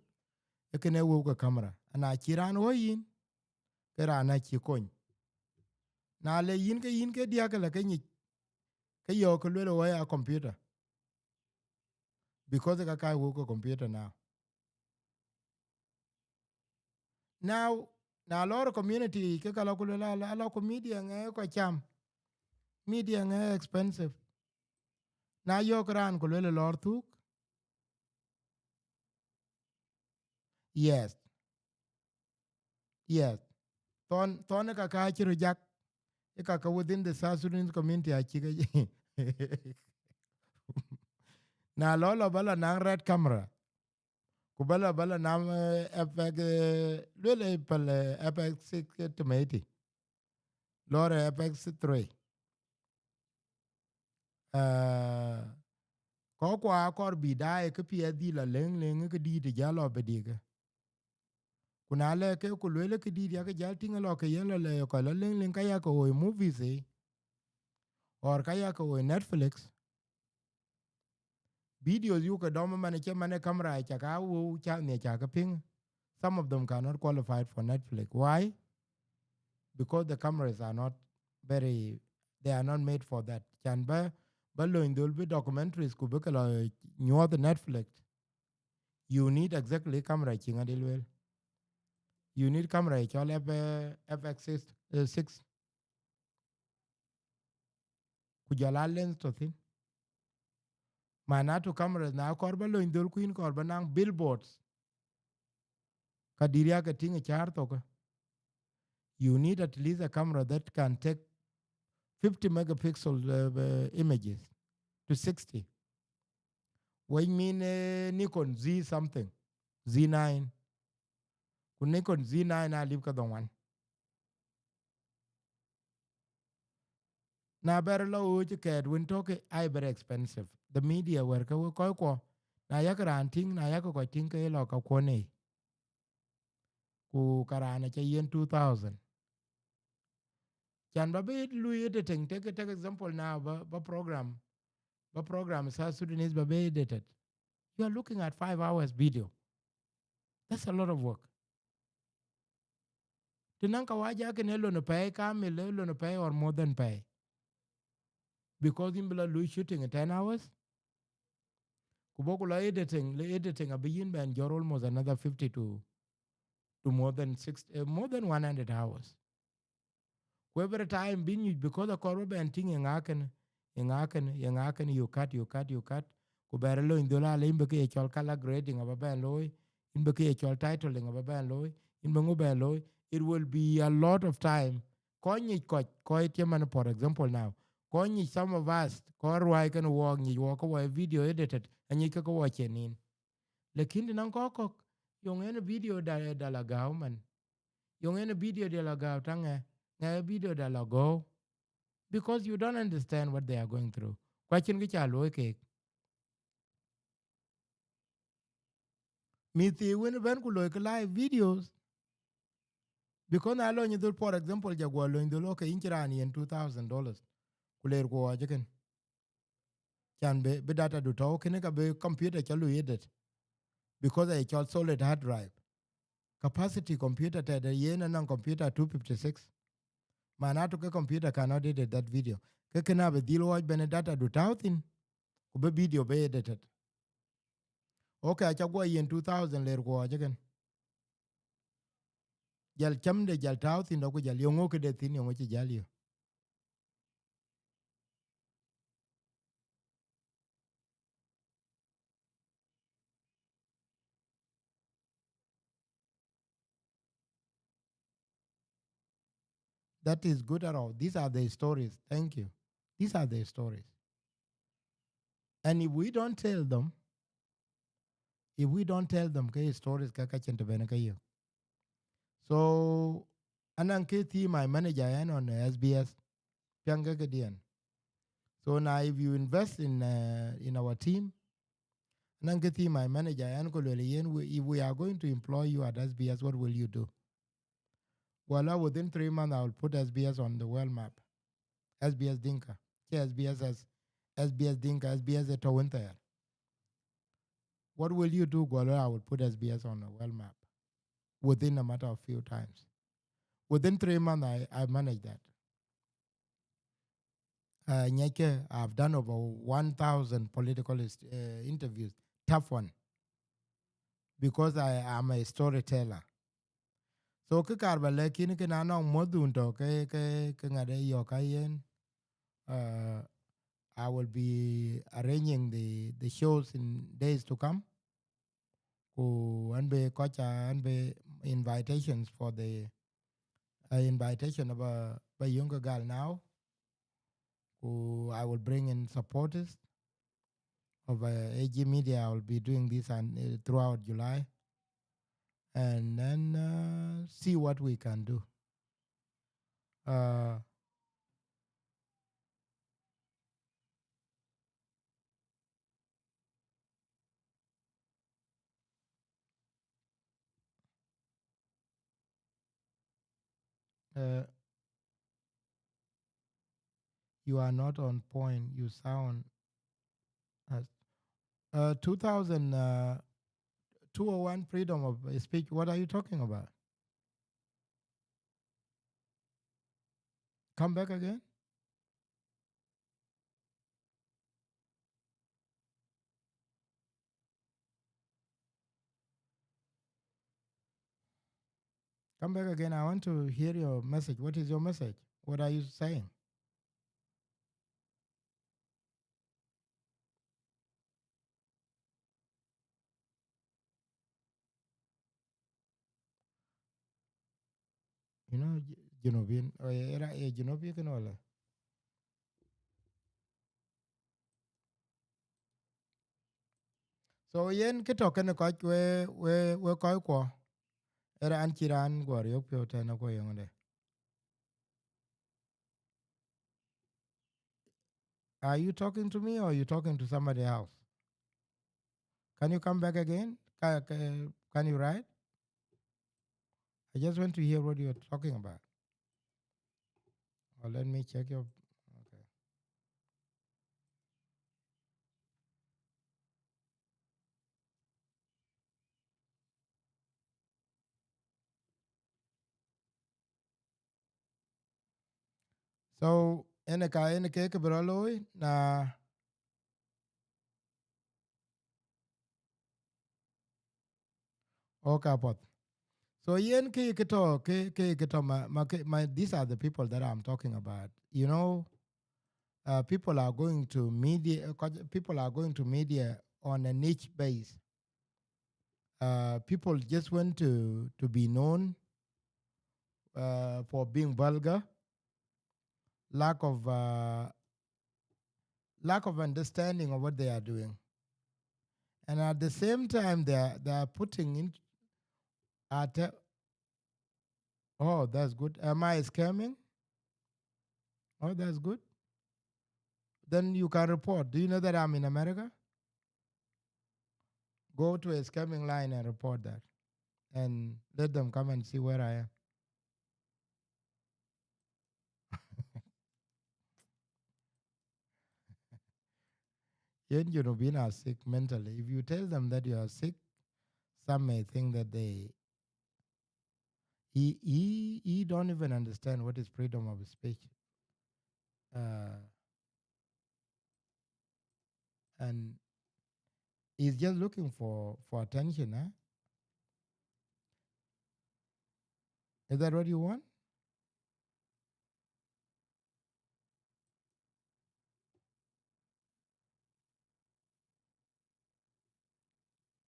E kene wo ka camera. Ana chiran wo yin ke rana chi kony. Na le yin ke dia ka la kanyi ke yo ko le wo ya computer because ka kai wo ko computer now. Now, na lot of community ke kala kula la ko media nge ko cham. Media nge expensive. Na yo kran ko le lor tuk. Yes. Yes. Ton ka chiru jak e ka within the South Sudan community a chike. Na lo bala nang red camera. Ku bala nam epek lele pal epek 6 tomati. Lore epek 3. Ko kwa kor bidai ke pie di la leng ke di de jalo bediga. Kuna le ke ku le ke di ya ke jal tinga lo ke yelo le ko la leng ka ya ko movies or ka ya ko Netflix videos you ka dom man che man camera cha ka wo cha ne cha ka ping. Some of them cannot qualify for Netflix. Why? Because the cameras are not very, they are not made for that. Can ba lo indul be documentaries ku be ka the Netflix. You need exactly camera chinga dilwel. You need camera chol FX6 kujala lens to thin. Mana to cameras na korba lo indul kuin korba nang billboards. Kadiria ka tinga char to ka. You need at least a camera that can take 50 megapixel images to 60. What mean Nikon Z something, Z9. Ku Nikon Z9 a lip ka don one. Na ber lo uji ke win toke I very expensive. The media were ka ko na yak ran ting na yak ko ting ke lo ka ko ne. Ku karana cha yen 2000. Chan ba be lu editing take example now ba program South Sudanese ba be edited. You are looking at 5 hours video. That's a lot of work. Tinanka waja ke ne lo no pay kamil lo no pay or more than pay. Because in bela lu shooting in 10 hours, kuboko la editing a begin ban jor almost another 50 to more than 60 more than 100 hours. Every time being you because the corba and thing in you cut kuberelo in dola limbe ke chol color grading of a ban loy in be ke chol titling of a ban loy in bango ban loy it will be a lot of time konyi ko man for example now konyi some of us ko rwai kan walk ni walk away video edited and you ko watch in lakini nan ko yung en video da la gaw man yung en video da la gaw tange nga video da la go because you don't understand what they are going through question ki cha loy ke mi ti wen ben ku loy live videos because na lo ni for example jagwa lo ndol ke inchirani en $2000 ku ler ko waje can be data do talk in a computer chalu edit because I call solid hard drive capacity computer to the yen and computer 256 mana to computer cannot edit that video ke kana be deal watch ben data do tautin ku be video be edited okay acha go yen 2000 ler ko again jal chamde jal tautin do ko jal yongo ke de tin yongo ci jal. That is good at all. These are the stories. Thank you. These are the stories. And if we don't tell them, if we don't tell them ke stories ka ka chen to ben ka yo. So anang ke my manager and on SBS pianga ke dian. So now if you invest in our team, anang ke my manager and ko le yen if we are going to employ you at SBS, what will you do? Well, within 3 months I will put SBS on the world map. SBS Dinka. SBS as SBS Dinka, SBS at winter. What will you do, Gwala? I will put SBS on the world map within a matter of few times. Within 3 months, I managed that. Nyeke, I've done over 1,000 political interviews, tough one, because I am a storyteller. So ke karba lekini ke nanong modun to ke ngade yo kayen. Uh, I will be arranging the shows in days to come. And be kocha and be invitations for the invitation of a younger girl now. Who I will bring in supporters of AG Media. I will be doing this and throughout July, and then see what we can do. Uh, uh, you are not on point. You sound as 2000, 201 freedom of speech. What are you talking about? Come back again. Come back again. I want to hear your message. What is your message? What are you saying? You know, Genovian, or era Genovian can all. So yen kito kana ko we ko era an chiran go yok pyo ta na ko yonde. Are you talking to me or are you talking to somebody else? Can you come back again? Can you write? I just want to hear what you're talking about. Or let me check your. Okay. So ene ke bro loy na okay pot. So yen ke kito my these are the people that I'm talking about. You know, people are going to media. People are going to media on a niche base. People just want to be known for being vulgar, lack of lack of understanding of what they are doing, and at the same time they are putting in. Oh, that's good. Am I scamming? Oh, that's good. Then you can report. Do you know that I'm in America? Go to a scamming line and report that, and let them come and see where I am. You know, being are sick mentally. If you tell them that you are sick, some may think that he don't even understand what is freedom of speech, uh, and he's just looking for attention. Huh? Is that what you want?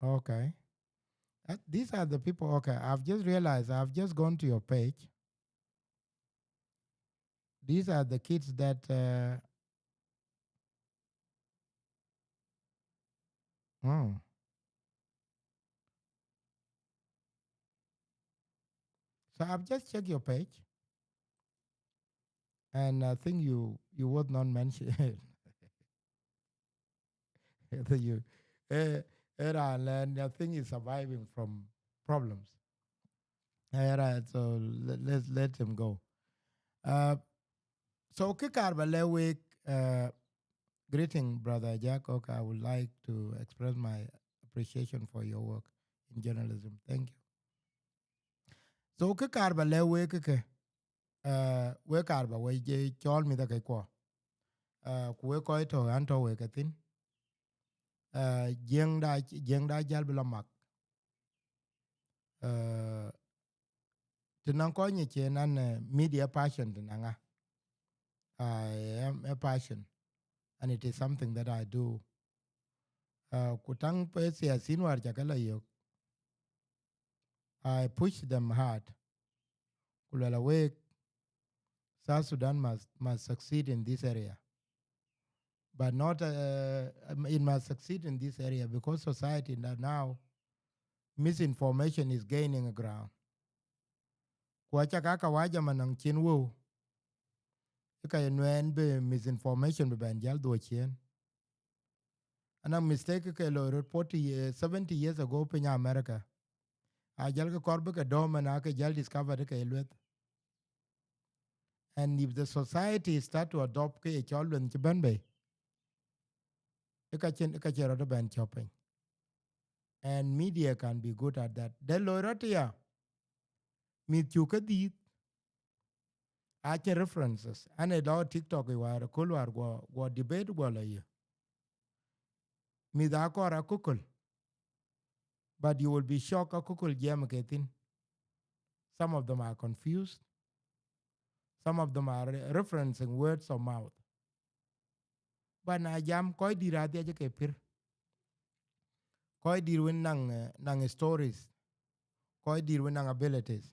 Okay. These are the people. Okay, I've just realized. I've just gone to your page. These are the kids that. Oh, So I've just checked your page, and I think you would not mention that you, uh, and I think you're surviving from problems. All right, so let him go. Uh, so Kikarbale week, greeting, brother Jack. I would like to express my appreciation for your work in journalism. Thank you. So Kikarbale week, we karba we je chol mi da kai ko. Kuwe ko to anto we katin. Jeng da jal bila mak. Tinan ko nye chenan media passion tinanga. I am a passion, and it is something that I do. Kutang pe siasin war jakala yok. I push them hard. Kulala we South Sudan must succeed in this area, but not it must succeed in this area because society now misinformation is gaining a ground. Kwacha kaka waja manang chinwu ika yenwen be misinformation be banjal do chien. And a mistake ke lo 70 years ago penya America. A jal ke korbe ke dom na ke jal discover ke elwet. And if the society start to adopt ke cholwen chibanbe, ika chero de ban chopping. And media can be good at that. De lo ratia mit chuka di ache references. Ane do TikTok war kulwar go debate go la ye. Mit akora kukul. But you will be shocked kukul jam ketin. Some of them are confused. Some of them are referencing words of mouth. But na jam koi dirati aje ke pir. Koi dirwin nang stories. Koi dirwin nang abilities.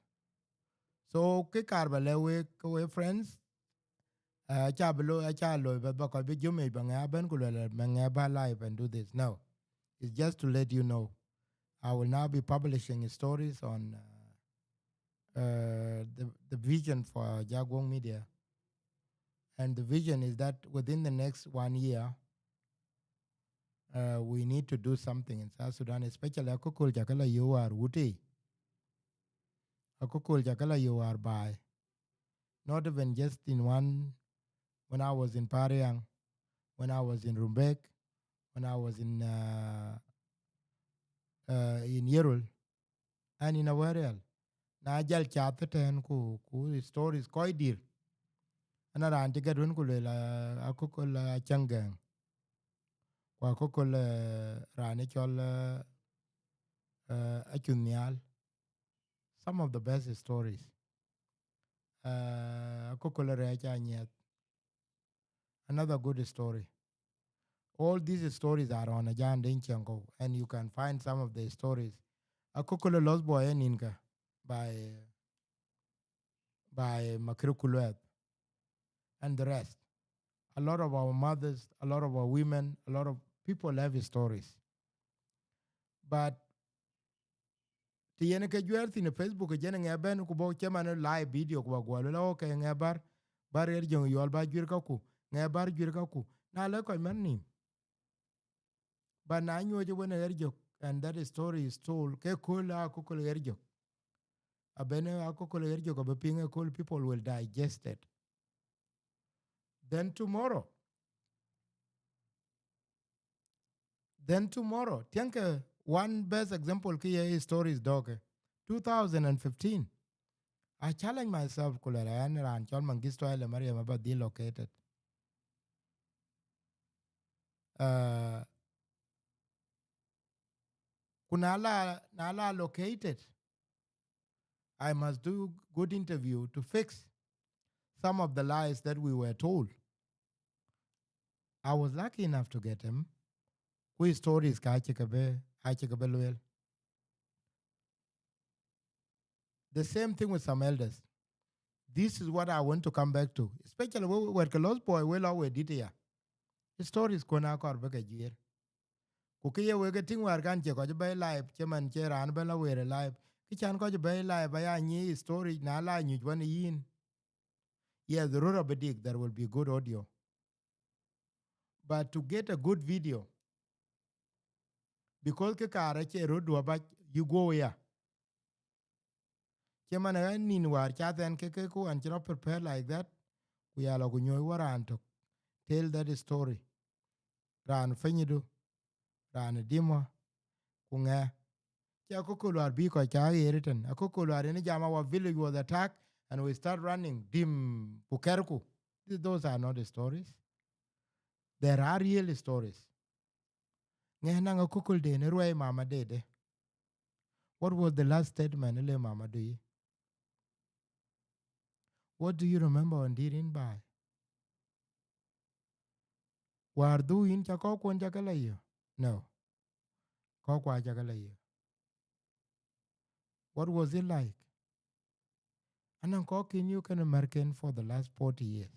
So ke karbale we friends cha lo ba ko be jume ba nga ben ku le ba live and do this. No. It's just to let you know. I will now be publishing stories on the vision for Ajakguong Media. And the vision is that within the next 1 year, we need to do something in South Sudan, especially Akukul Jakala you are Wuti. Akukul Jakala you are by. Not even just in one, when I was in Pariang, when I was in Rumbek, when I was in Yerul, and in Awarel. Na jal chateten ku stories koi dir. Anara antigadun kulela Akukul Changang. Akukul Ranichol Achunyal. Some of the best stories. Another good story. All these stories are on Ajan Dinchango, and you can find some of the stories. Akukula Lost Boy and Inka by Makirukuluet and the rest. A lot of our mothers, a lot of our women, a lot of people have stories. But tiyene ke juer tine Facebook jene ngeben ku bo chemane live video ku gwalo la okay ngebar bar jong yol ba juer ka ku ngebar juer ka ku na le ko manni. But na nyoje when erjok and that story is told ke kula kukul erjok. Abene akukul erjok abepinga kul people will digest it. Then tomorrow, tianke one best example ki stories dog 2015. I challenge myself kulera and ran chol mangisto ele Maria about delocated. Kunala nala located. I must do good interview to fix some of the lies that we were told. I was lucky enough to get him. Who stories ka achikabe luel. The same thing with some elders. This is what I want to come back to, especially where Kalos boy will always did here. The stories kona kor beka jir. Kukiye we getting war kan che ko be live che man che ran bela we live ki chan ko be la ba ya ni story na la nyu wan yin. Yeah, the road bedig there will be good audio, but to get a good video, because ke kara che road ba you go ya che man nin war cha den ke ku an chro prepare like that. We are lo nyoy waran to tell that story ran fenyidu ran dimo ku nga cha ko ko lwar bi ko cha yeriten ko ko lwar ni jama wa village was attacked and we start running dim pukerku. Those are not the stories. There are real stories. Nghe nang ko kul de ne ruai mama de. What was the last statement le mama do you? What do you remember on dirin by? War du in cha ko kon cha kala yo? No. Ko kwa cha kala yo. What was it like? Anang ko kin you can American for the last 40 years.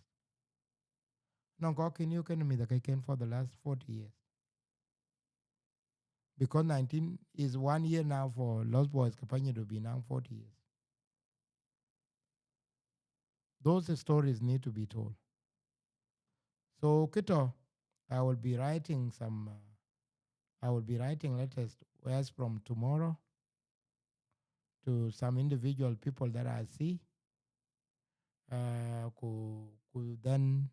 Nang ko kin you can me the ken for the last 40 years. Because 19 is 1 year now for Lost Boys Kapanya to be now 40 years. Those stories need to be told. So Kito, I will be writing letters as from tomorrow to some individual people that I see. Then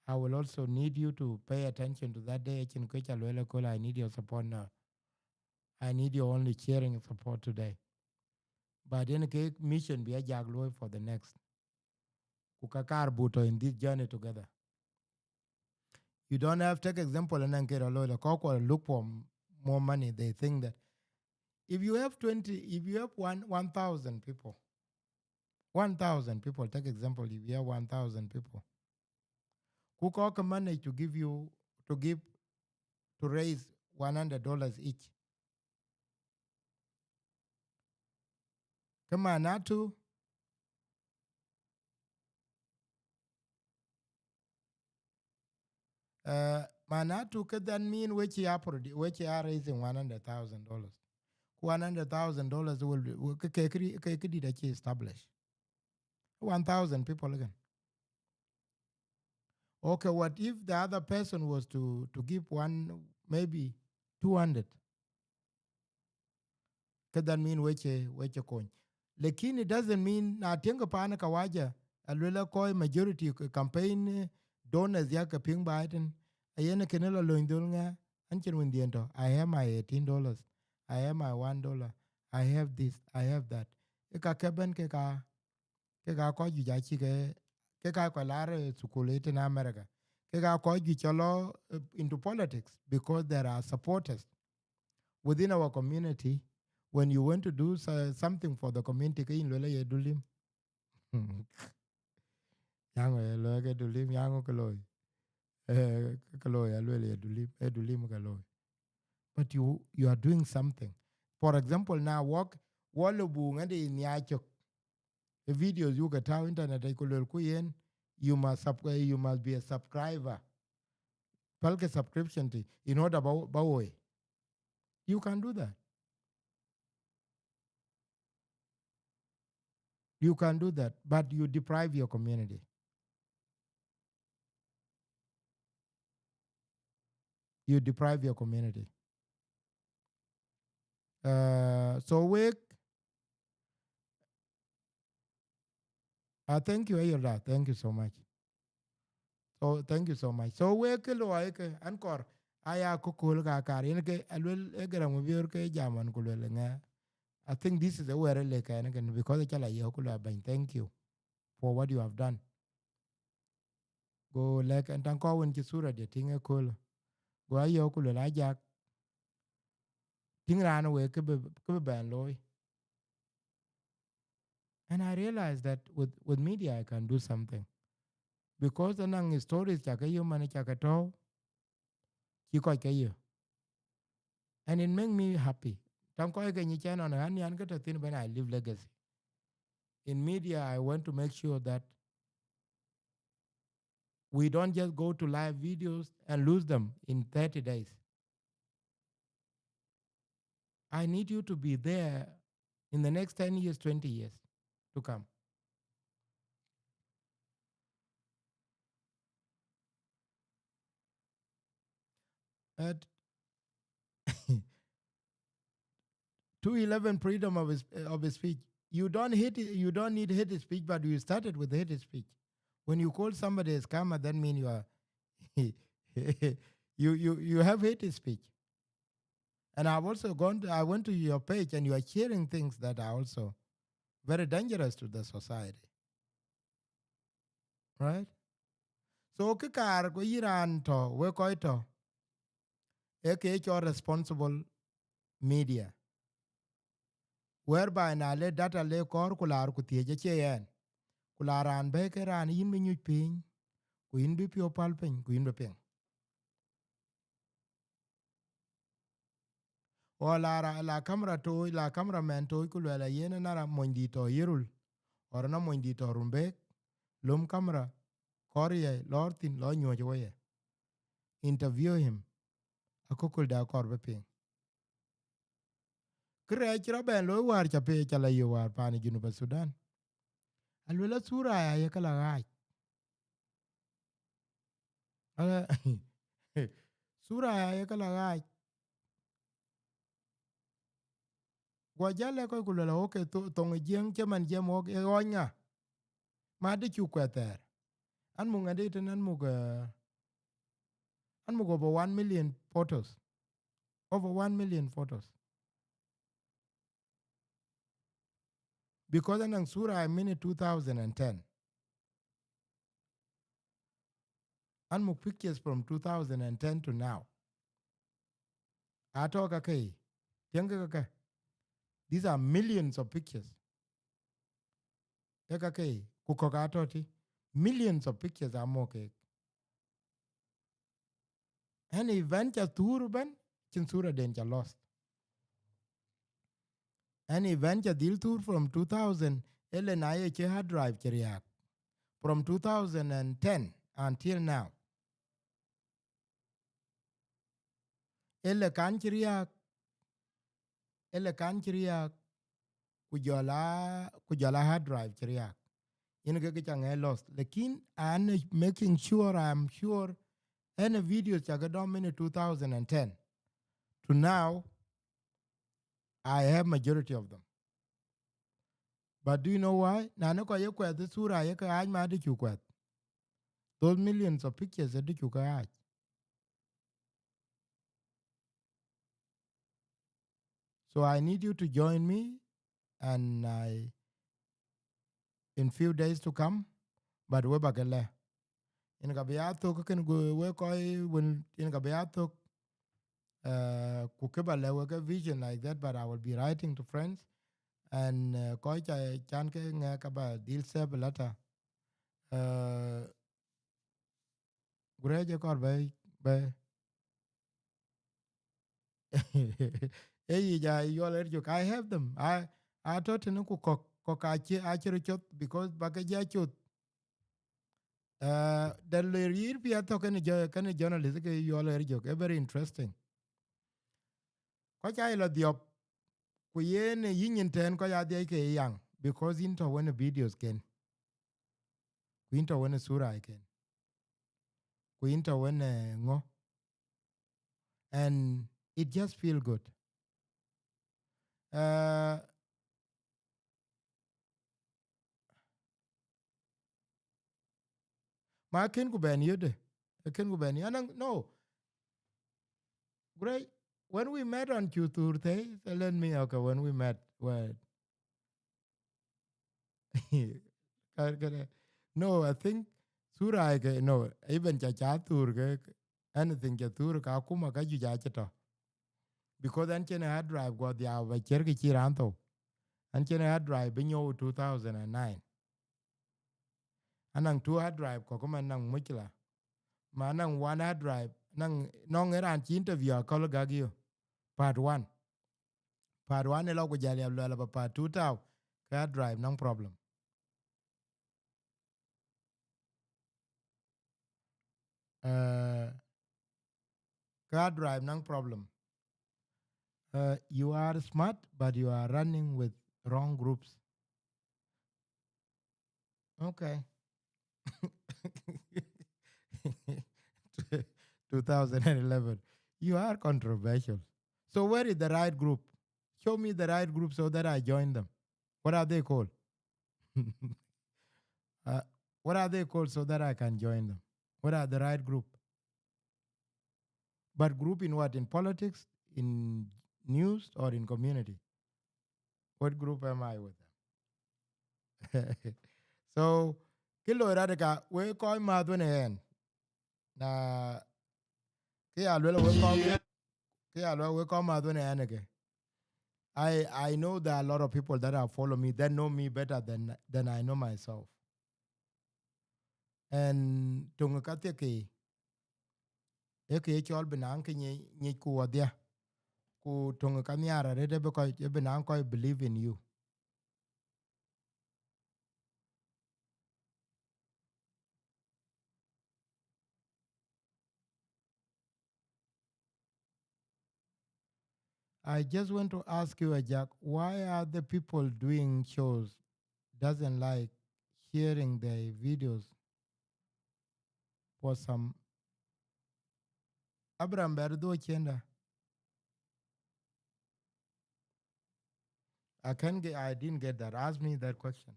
I will also need you to pay attention to that day. I need your support now. I need your only cheering support today. But in a mission be a Ajakguong for the next. Kukakar buto in this journey together. You don't have to take example and then get a lawyer. Look for more money. They think that if you have 1,000 people, 1,000 people, take example, if you have 1,000 people, who can manage to raise $100 each. Come on, Natu, Manatu could then mean which you are raising $100,000. $100,000 will establish 1,000 people again. Okay, what if the other person was to give one maybe 200? Could that mean which coin? Lekin it doesn't mean na tenga pana kawaja alwela koi majority campaign donors ya kaping Biden ayene kenelo loindul nga anchen windiento. I have my $18. I have my $1. I have this. I have that. Eka keben keka ko ju jachi ke ko lare sukulete in America. Keka ko ju chalo into politics because there are supporters within our community. When you want to do something for the community, kayin lola ye dulim. Yango ye lola ke dulim yango kaloy. Kaloy alwele ye dulim kaloy. But you are doing something. For example, now walk walubu ngade niachok. The videos you get out internet ikulol kuyen you must be a subscriber. Palke subscription in order bawoy. You can do that. You can do that, but you deprive your community. You deprive your community. So thank you, Ayola. Thank you so much. So thank you so much. So we kilo aike ankor aya kukul ka karin ke alwel egera mubior ke jaman kulwel nga. I think this is a where like because it's like yokula bang. Thank you for what you have done. Go like and tanko win kisura de tinga kul. Go ayokula la jak. Ting ran away kebe ban loy. And I realized that with media I can do something. Because the nang stories chakayo mani chakato chiko kayo. And it make me happy. Tanko ke ni channel na hani an kata tin when I leave legacy. In media I want to make sure that we don't just go to live videos and lose them in 30 days. I need you to be there in the next 10 years, 20 years to come. At 211 freedom of his speech. You don't need hate speech, but you started with hate speech. When you call somebody a scammer, that means you are you have hate speech. And I've also I went to your page and you are sharing things that are also very dangerous to the society. Right? So kikar ko Iran to we ko to your responsible media whereby na le data le kor kular ku tie che yen kularan be ke ran yin mi nyu pin ku yin bi pio pal pen ku yin be pen o la camera to la camera man to ku la yen na ra mondi to yirul or na mondi to rumbe lum camera kor ye lortin lo nyu je ye interview him akokul da kor be pen kre chira ben lo war cha pe cha la yo war pani junu ba Sudan alwela sura ya ye kala gai ala sura ya ye kala gai gwa jale ko ku la oke to tong jeng che man jemo e onya ma de chu kweter an mu ngade ten an mu go over 1 million photos over 1 million photos because an sura I mean 2010 an mu pictures from 2010 to now atoka kai tenga ka these are millions of pictures eka kai ku ko ka toti millions of pictures are more ke an event ya turban chin sura den ja lost an event ya dil tour from 2000 ele na ye che hard drive cheriak from 2010 until now ele kan chiriak kujala hard drive chiriak in ge chang lost lekin an making sure I'm sure any videos chaga dom in 2010 to now I have majority of them. But do you know why? Na no ko yekwa the sura ye ka aj ma de chukwat. Those millions of pictures de chukwa. So I need you to join me and in few days to come but we bagale in ga biato ko ken go we ko when in ga biato ku ke ba le we vision like that but I will be writing to friends and ko cha chan ke nga ka ba dil se belata gureje kor be hey ja you all I have them I thought no ku ko ka chi a chi chot because ba ke ja chot the year be to can journalist ke you all very interesting ko cha ilo diop ku yen yin ten ko ya de ke yang because into when videos ken ku into when sura ken ku into when ngo and it just feel good uh ma ken ku ben yede ken ku ben yanang no great when we met on Tuesday let me okay when we met well no I think sura ke no even cha cha tur ke anything cha tur ka kuma ka ju ja cha because an chen hard drive go dia ba cher ke chiranto an chen hard drive binyo 2009 anang two hard drive ko kuma nang mukila ma nang one hard drive nang nong eran chi interview ko ga gio part 1 lo go jali lo ba part 2 taw hard drive nang problem uh hard drive nang problem you are smart but you are running with Wrong groups. Okay. 2011. You are controversial. So where is the right group? Show me the right group so that I join them. What are they called? uh, what are they called so that I can join them? What are the right group? But group in what? In politics, in news, or in community? What group am I with them? So, kilo radika we call madune en na kia lwelo we call madune en again. I know there are a lot of people that have followed me that know me better than I know myself. And tungakate ke eke chol benang ke ni ku wadia ku tungakanyara rede because benang ko believe in you. I just want to ask you, Ajak, why are the people doing shows doesn't like hearing their videos for some Abraham Berdo Chenda? I didn't get that. Ask me that question.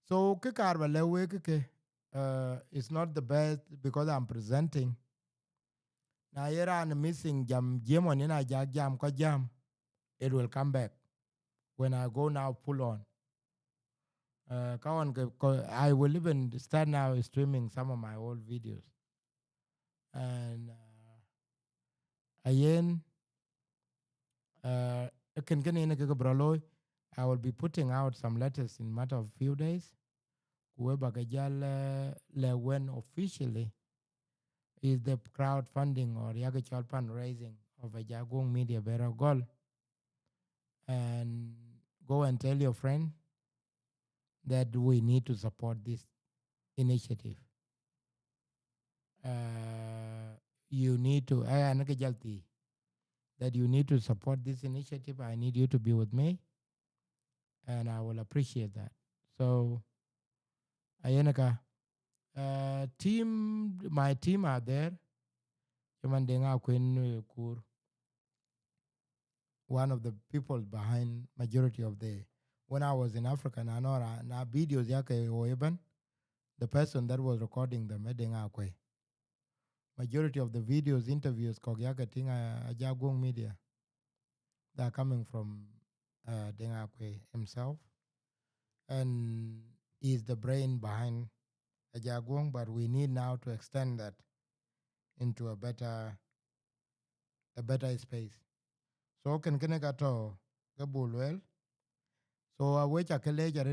So kikarba lewe kike it's not the best because I'm presenting. Na yera and missing jam on ina jam ko jam. It will come back when I go now full on. I will even start now streaming some of my old videos. And again, I will be putting out some letters in a matter of few days. Whoever when officially is the crowdfunding or Yagachal fundraising of Ajakguong Media Better Goal. And go and tell your friend that we need to support this initiative. You need to, that you need to support this initiative. I need you to be with me, and I will appreciate that. So, Ayenaka, my team are there. One of the people behind majority of when I was in Africa, na videos yake oeben, the person that was recording them, majority of the videos, interviews, kogyaka tinga Ajakguong Media, they are coming from Dengakwe himself, and he's the brain behind Ajakguong, but we need now to extend that into a better space. So can to well. So I wait a college at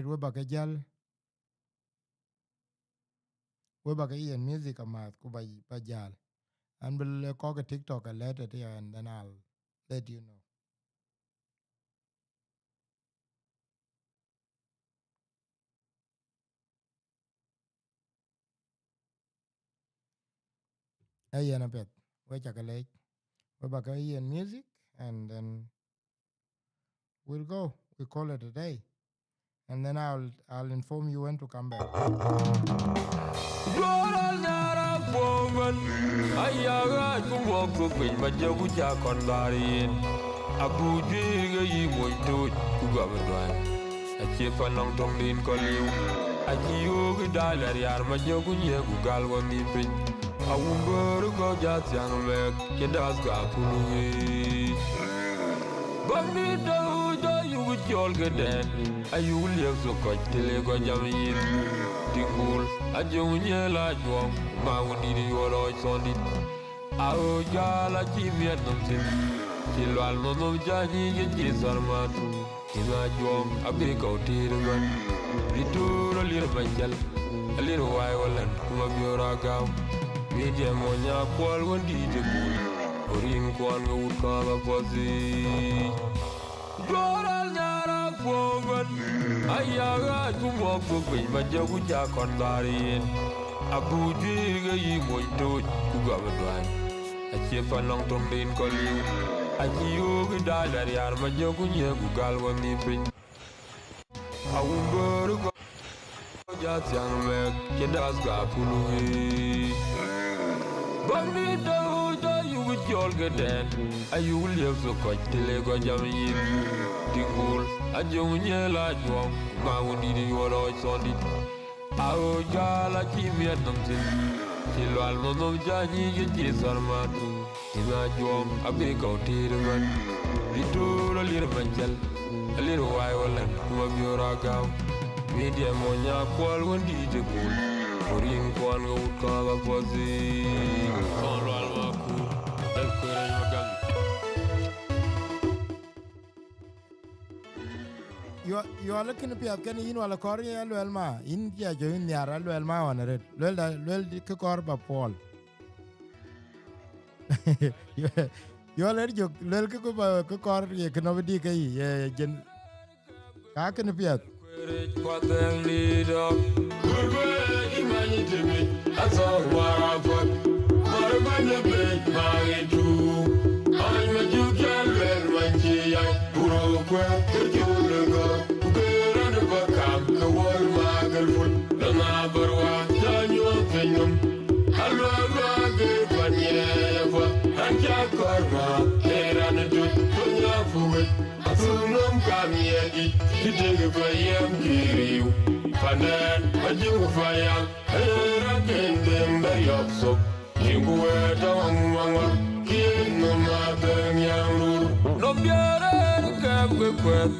we music a math kubajal. And we'll call a TikTok a letter here and then I'll let you know. Hey, and a bit. Wait a college. We music and then we'll go. We call it a day. And then I'll inform you when to come back. You will live so quite till you go jammy. Tingul, a junior like you, Mauni, your voice on it. Our gala, Jimmy, and nothing. Till I'll know Johnny, Gisarman. In a jong, a big out here, little a little Michael, a little while and come up your agam. Medium on your call when did you go? Or in Kwan would come up for the Ayaga to walk with Majaguja Condarin. Abu Jiga yi moito ku gaba dwan. A chef a long tom din call you. Aji yogi dalar yar ma jogu nye gugal wani pin. Awumburu go jat yang mek kedas ga pului. Bambi da uja yugi jol geden. Ayu liep so koch tile go jam yin. Dingul ajogu nye la juang. Mawundi di yolo sondi. Awo jala chimiat namtin. Silwal monom janyi yenji sarmatu. Ina juang abe kau tiraman. Little little manchel. A little while and kuma biora gao. Media monya kwal wandi te pool. Oring kwan go kaga pozi. Solo almaku. Del kwere magang. You are looking at can you know a Korea Lelma, India join the Ara Lelma on it. Well, the Korba Paul. You already joke, Lelka Kokor, you can over DK, Jen Kakan appear. What them lead up. Imagine to me. That's all what I put. What am I the big bag too? I'm a Duke and when she Puro Quack, the Julago, good on the back, the wall magalful, the Nabarwa, Daniel Pinum. Hello, Margaret, Panyeva, and Jack Corma, they ran a dude, Tonya Fowit. Sunum Kamiedi, you take a fire, Kiri, Panan, a Jew fire, and them by your soap. You were down one, King no mother, young no better, come with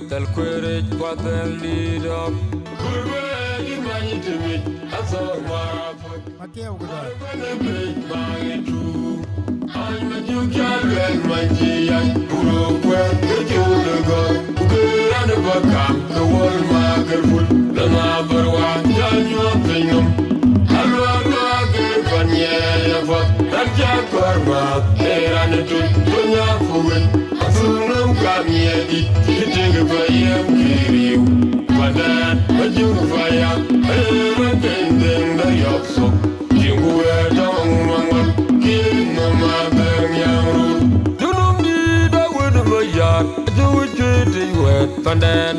the courage, but the lead up. Good way, you managed to me, I saw my I'm a Duke and my GI, Puro Quack, the Julago, good on the back, the wall magalful, the Nabarwa, Daniel Pinum. Hello, Margaret, Panyeva, and Jack Corma, they ran a Tonya Fowit, a Sunum Kamiedi, you take a fire, Kiri, Panan, a Jew fire, and them by your soap. You were down one, King no mother, young do not need a word of a yard, do it getting wet, Pandan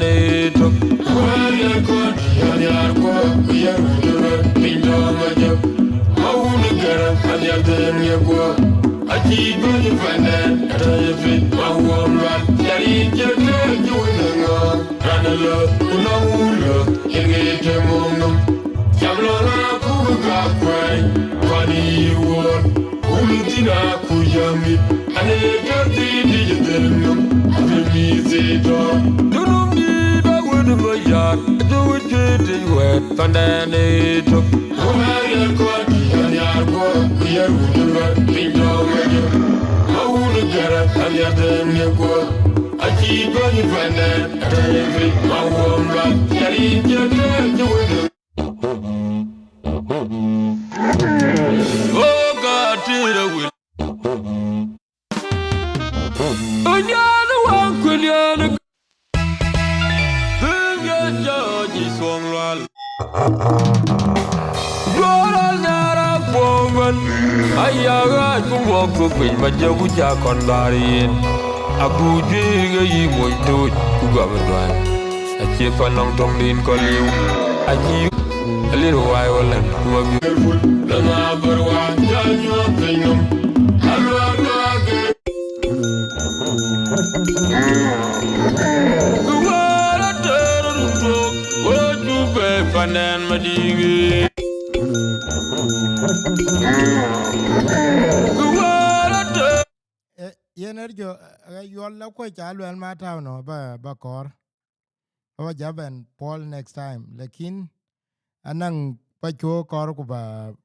took. Well, you're good, you're good, we are good, Pinto Majo. I won't get up, and you're then you go. I keep on you find that, I fit my warm run. Daddy, you're good, you will run a lot, who know, you get a moment. Jamlona kuga kwai, funny you want. Ulutina kujami, ane gati digital. Afimi zito. Do not need a word of a yard. Do it getting wet, Pandanito. Oh, I am caught, and you're good. We are good, Pinto Majo. I wouldn't get up, and you're then you go. I keep on you find that, I fit my warm run. Daddy, you're good, you will. Oh God, did I will. Oh, yeah, the one could you the judge is one wall. You're all that a woman. I got to walk to pay my Jabuja Condarian. A good jig, you might do it to govern. A chief and long tongue didn't call you. I keep a little while and who are beautiful. The number one, Daniel Pinum. Hello, Margaret. The world I turn to talk. What you pay for Nan Madigi? The world I turn. Yenerjo, you all look quite Alu and Matano, Bakor. Our job and Paul next time. Lakin, Anang Pacho Korkuba,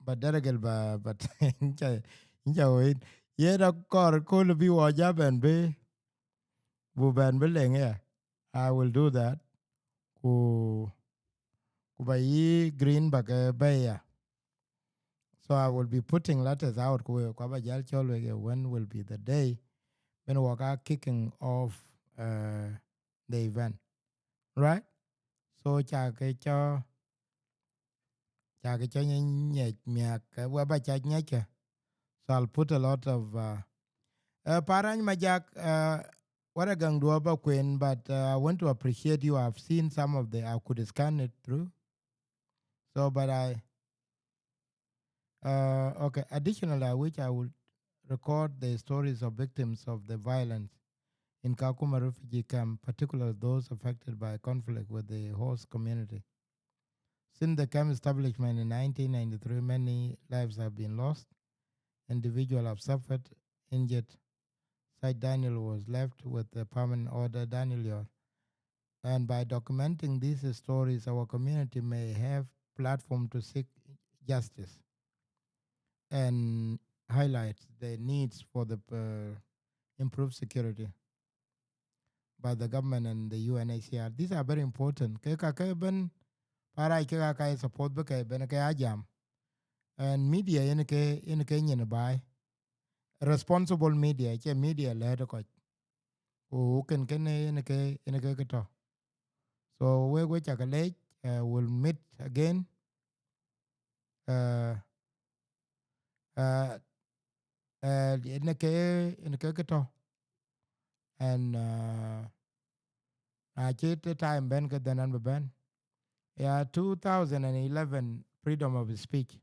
but Deragel, but Inja wait. Yet Kor could be our job and be Buban building here. I will do that. Kubai green bag bay. So I will be putting letters out. When will be the day when we are kicking off the event, right? So chake nyek miak waba chak nyeke. So I'll put a lot of Parany Majak, what a gang duaba queen, but I want to appreciate you. I've seen some of the, I could scan it through. So, but okay. Additionally, I wish I would record the stories of victims of the violence in Kakuma refugee camp, particularly those affected by conflict with the host community. Since the camp establishment in 1993, many lives have been lost. Individuals have suffered, injured. Site Daniel was left with the permanent order Daniel Yor. And by documenting these stories, our community may have platform to seek justice and highlight the needs for the improved security by the government and the UNHCR. These are very important. Keka ben para keka kai support be kai ben kai ajam and media in ke nyen bai responsible media che media le ko o ken in ke to. So we chakale will meet again uh uh in ke to and I check the time ben ke danan be ben. Yeah, 2011 freedom of speech.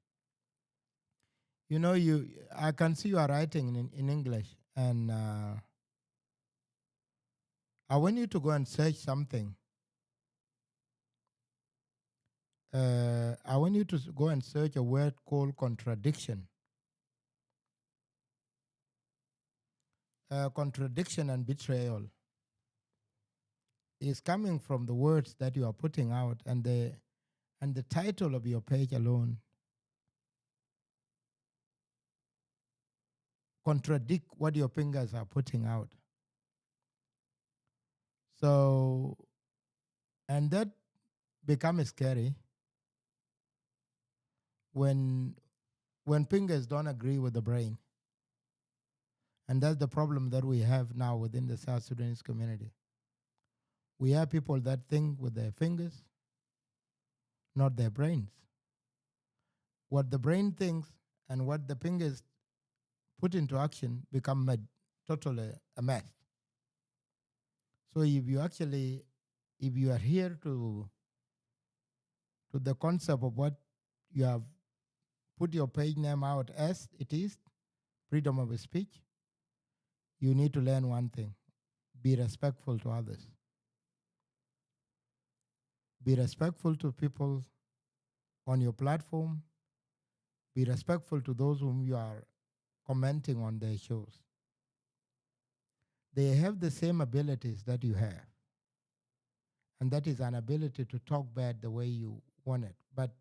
You know, I can see you are writing in English, and I want you to go and search something. I want you to go and search a word called contradiction. Contradiction and betrayal is coming from the words that you are putting out, and the title of your page alone contradict what your fingers are putting out. So, and that becomes scary when fingers don't agree with the brain. And that's the problem that we have now within the South Sudanese community. We have people that think with their fingers, not their brains. What the brain thinks and what the fingers put into action become totally a mess. So if you adhere to the concept of what you have put your page name out as it is, freedom of speech, you need to learn one thing: be respectful to others. Be respectful to people on your platform. Be respectful to those whom you are commenting on their shows. They have the same abilities that you have, and that is an ability to talk bad the way you want it. But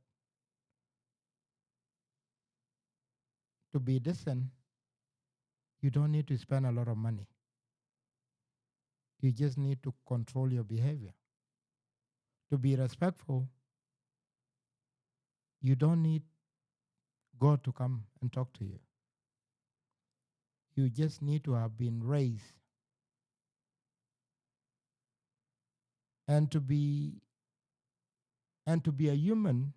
to be decent, you don't need to spend a lot of money. You just need to control your behavior. To be respectful, you don't need God to come and talk to you. You just need to have been raised. And to be a human,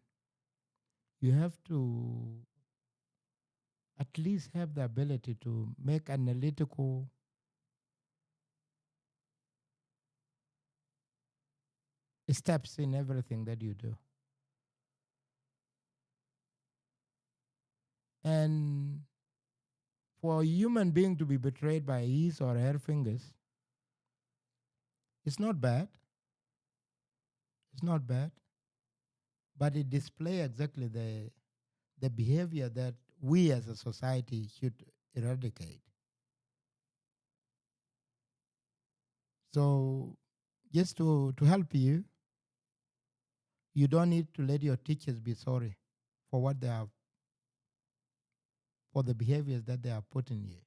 you have to at least have the ability to make analytical steps in everything that you do. And for a human being to be betrayed by his or her fingers, it's not bad. It's not bad. But it displays exactly the behavior that we as a society should eradicate. So just to help you, you don't need to let your teachers be sorry for what they have, for the behaviors that they have put in you.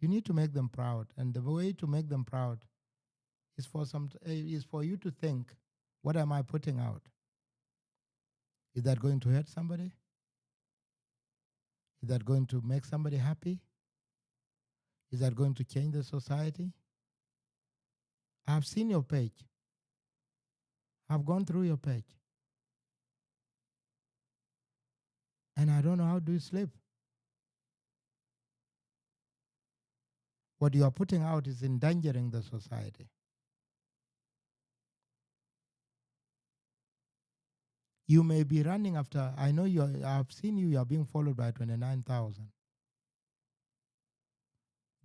You need to make them proud, and the way to make them proud is for you to think, what am I putting out? Is that going to hurt somebody? Is that going to make somebody happy? Is that going to change the society? I've seen your page. I've gone through your page. And I don't know how do you sleep. What you are putting out is endangering the society. You may be running after, I know I've seen you are being followed by 29,000.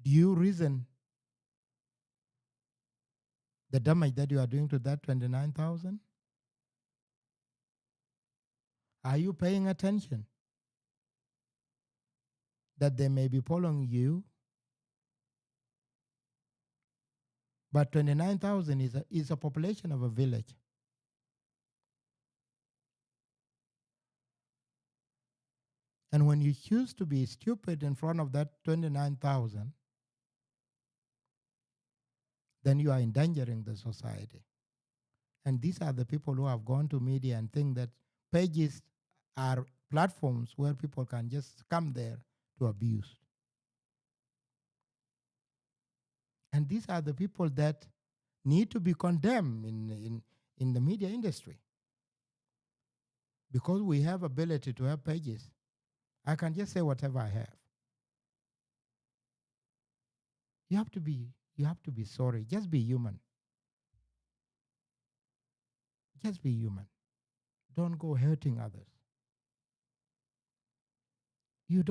Do you reason the damage that you are doing to that 29,000? Are you paying attention that they may be following you? But 29,000 is a population of a village. And when you choose to be stupid in front of that 29,000, then you are endangering the society. And these are the people who have gone to media and think that pages are platforms where people can just come there to abuse. And these are the people that need to be condemned in the media industry. Because we have ability to have pages, I can just say whatever I have. You have to be sorry. Just be human. Just be human. Don't go hurting others. You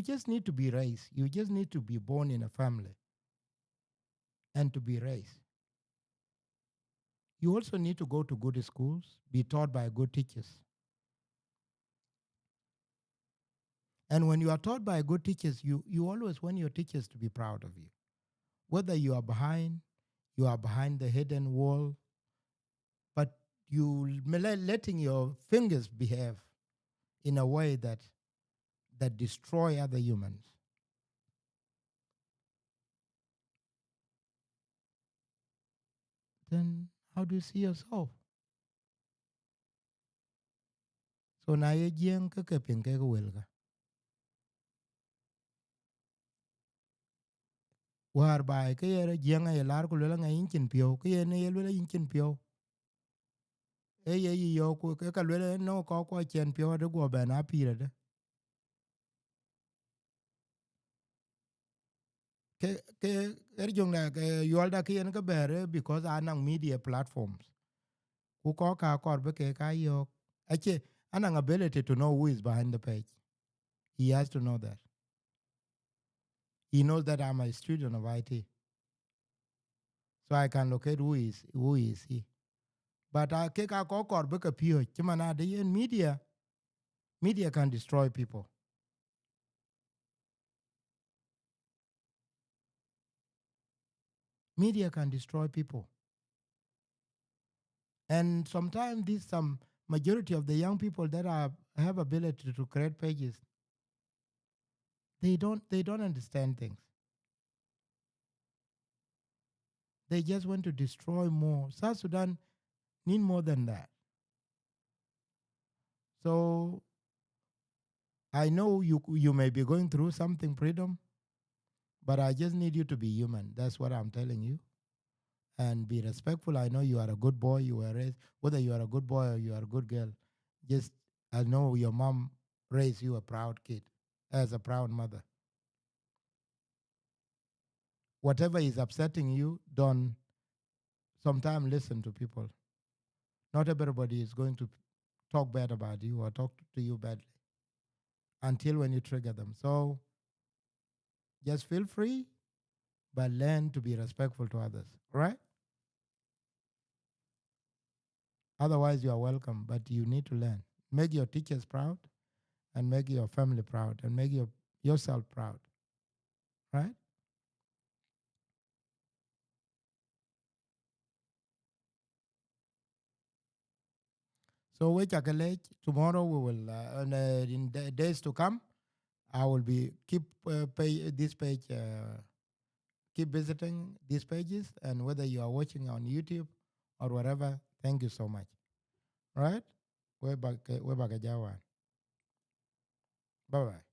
just need to be raised. You just need to be born in a family and to be raised. You also need to go to good schools, be taught by good teachers. And when you are taught by good teachers, you always want your teachers to be proud of you. Whether you are behind the hidden wall, but you letting your fingers behave in a way that destroy other humans. Then how do you see yourself? So na ye jieng ke ping ke wel ka. War bai ke ye jieng ye lar ku le nga inchin pio ke ye ne ye le inchin pio. E ye yo ku ke ka le no ko chen pio de go ba na pire de. Ke jong na ke yolda ke yen ke bere because anang media platforms. Ku ko ka kor be ke ka yo. Ache anang ability to know who is behind the page. He has to know that. He knows that I'm a student of IT. So I can locate who is he. But I ke ka ko kor be ke pio chimana de yen media can destroy people. Media can destroy people. And sometimes some majority of the young people that have ability to create pages, they don't understand things. They just want to destroy more. South Sudan need more than that. So I know you may be going through something, freedom, but I just need you to be human. That's what I'm telling you. And be respectful. I know you are a good boy. You were raised, whether you are a good boy or you are a good girl. Just I know your mom raised you a proud kid, as a proud mother. Whatever is upsetting you, don't sometimes listen to people. Not everybody is going to talk bad about you or talk to you badly until when you trigger them. So just feel free, but learn to be respectful to others. All right? Otherwise, you are welcome, but you need to learn. Make your teachers proud and make your family proud and make yourself proud. Right? So we tomorrow we will in the days to come. I will be keep this page. Keep visiting these pages, and whether you are watching on YouTube or whatever, thank you so much. All right? We're back. Bye bye.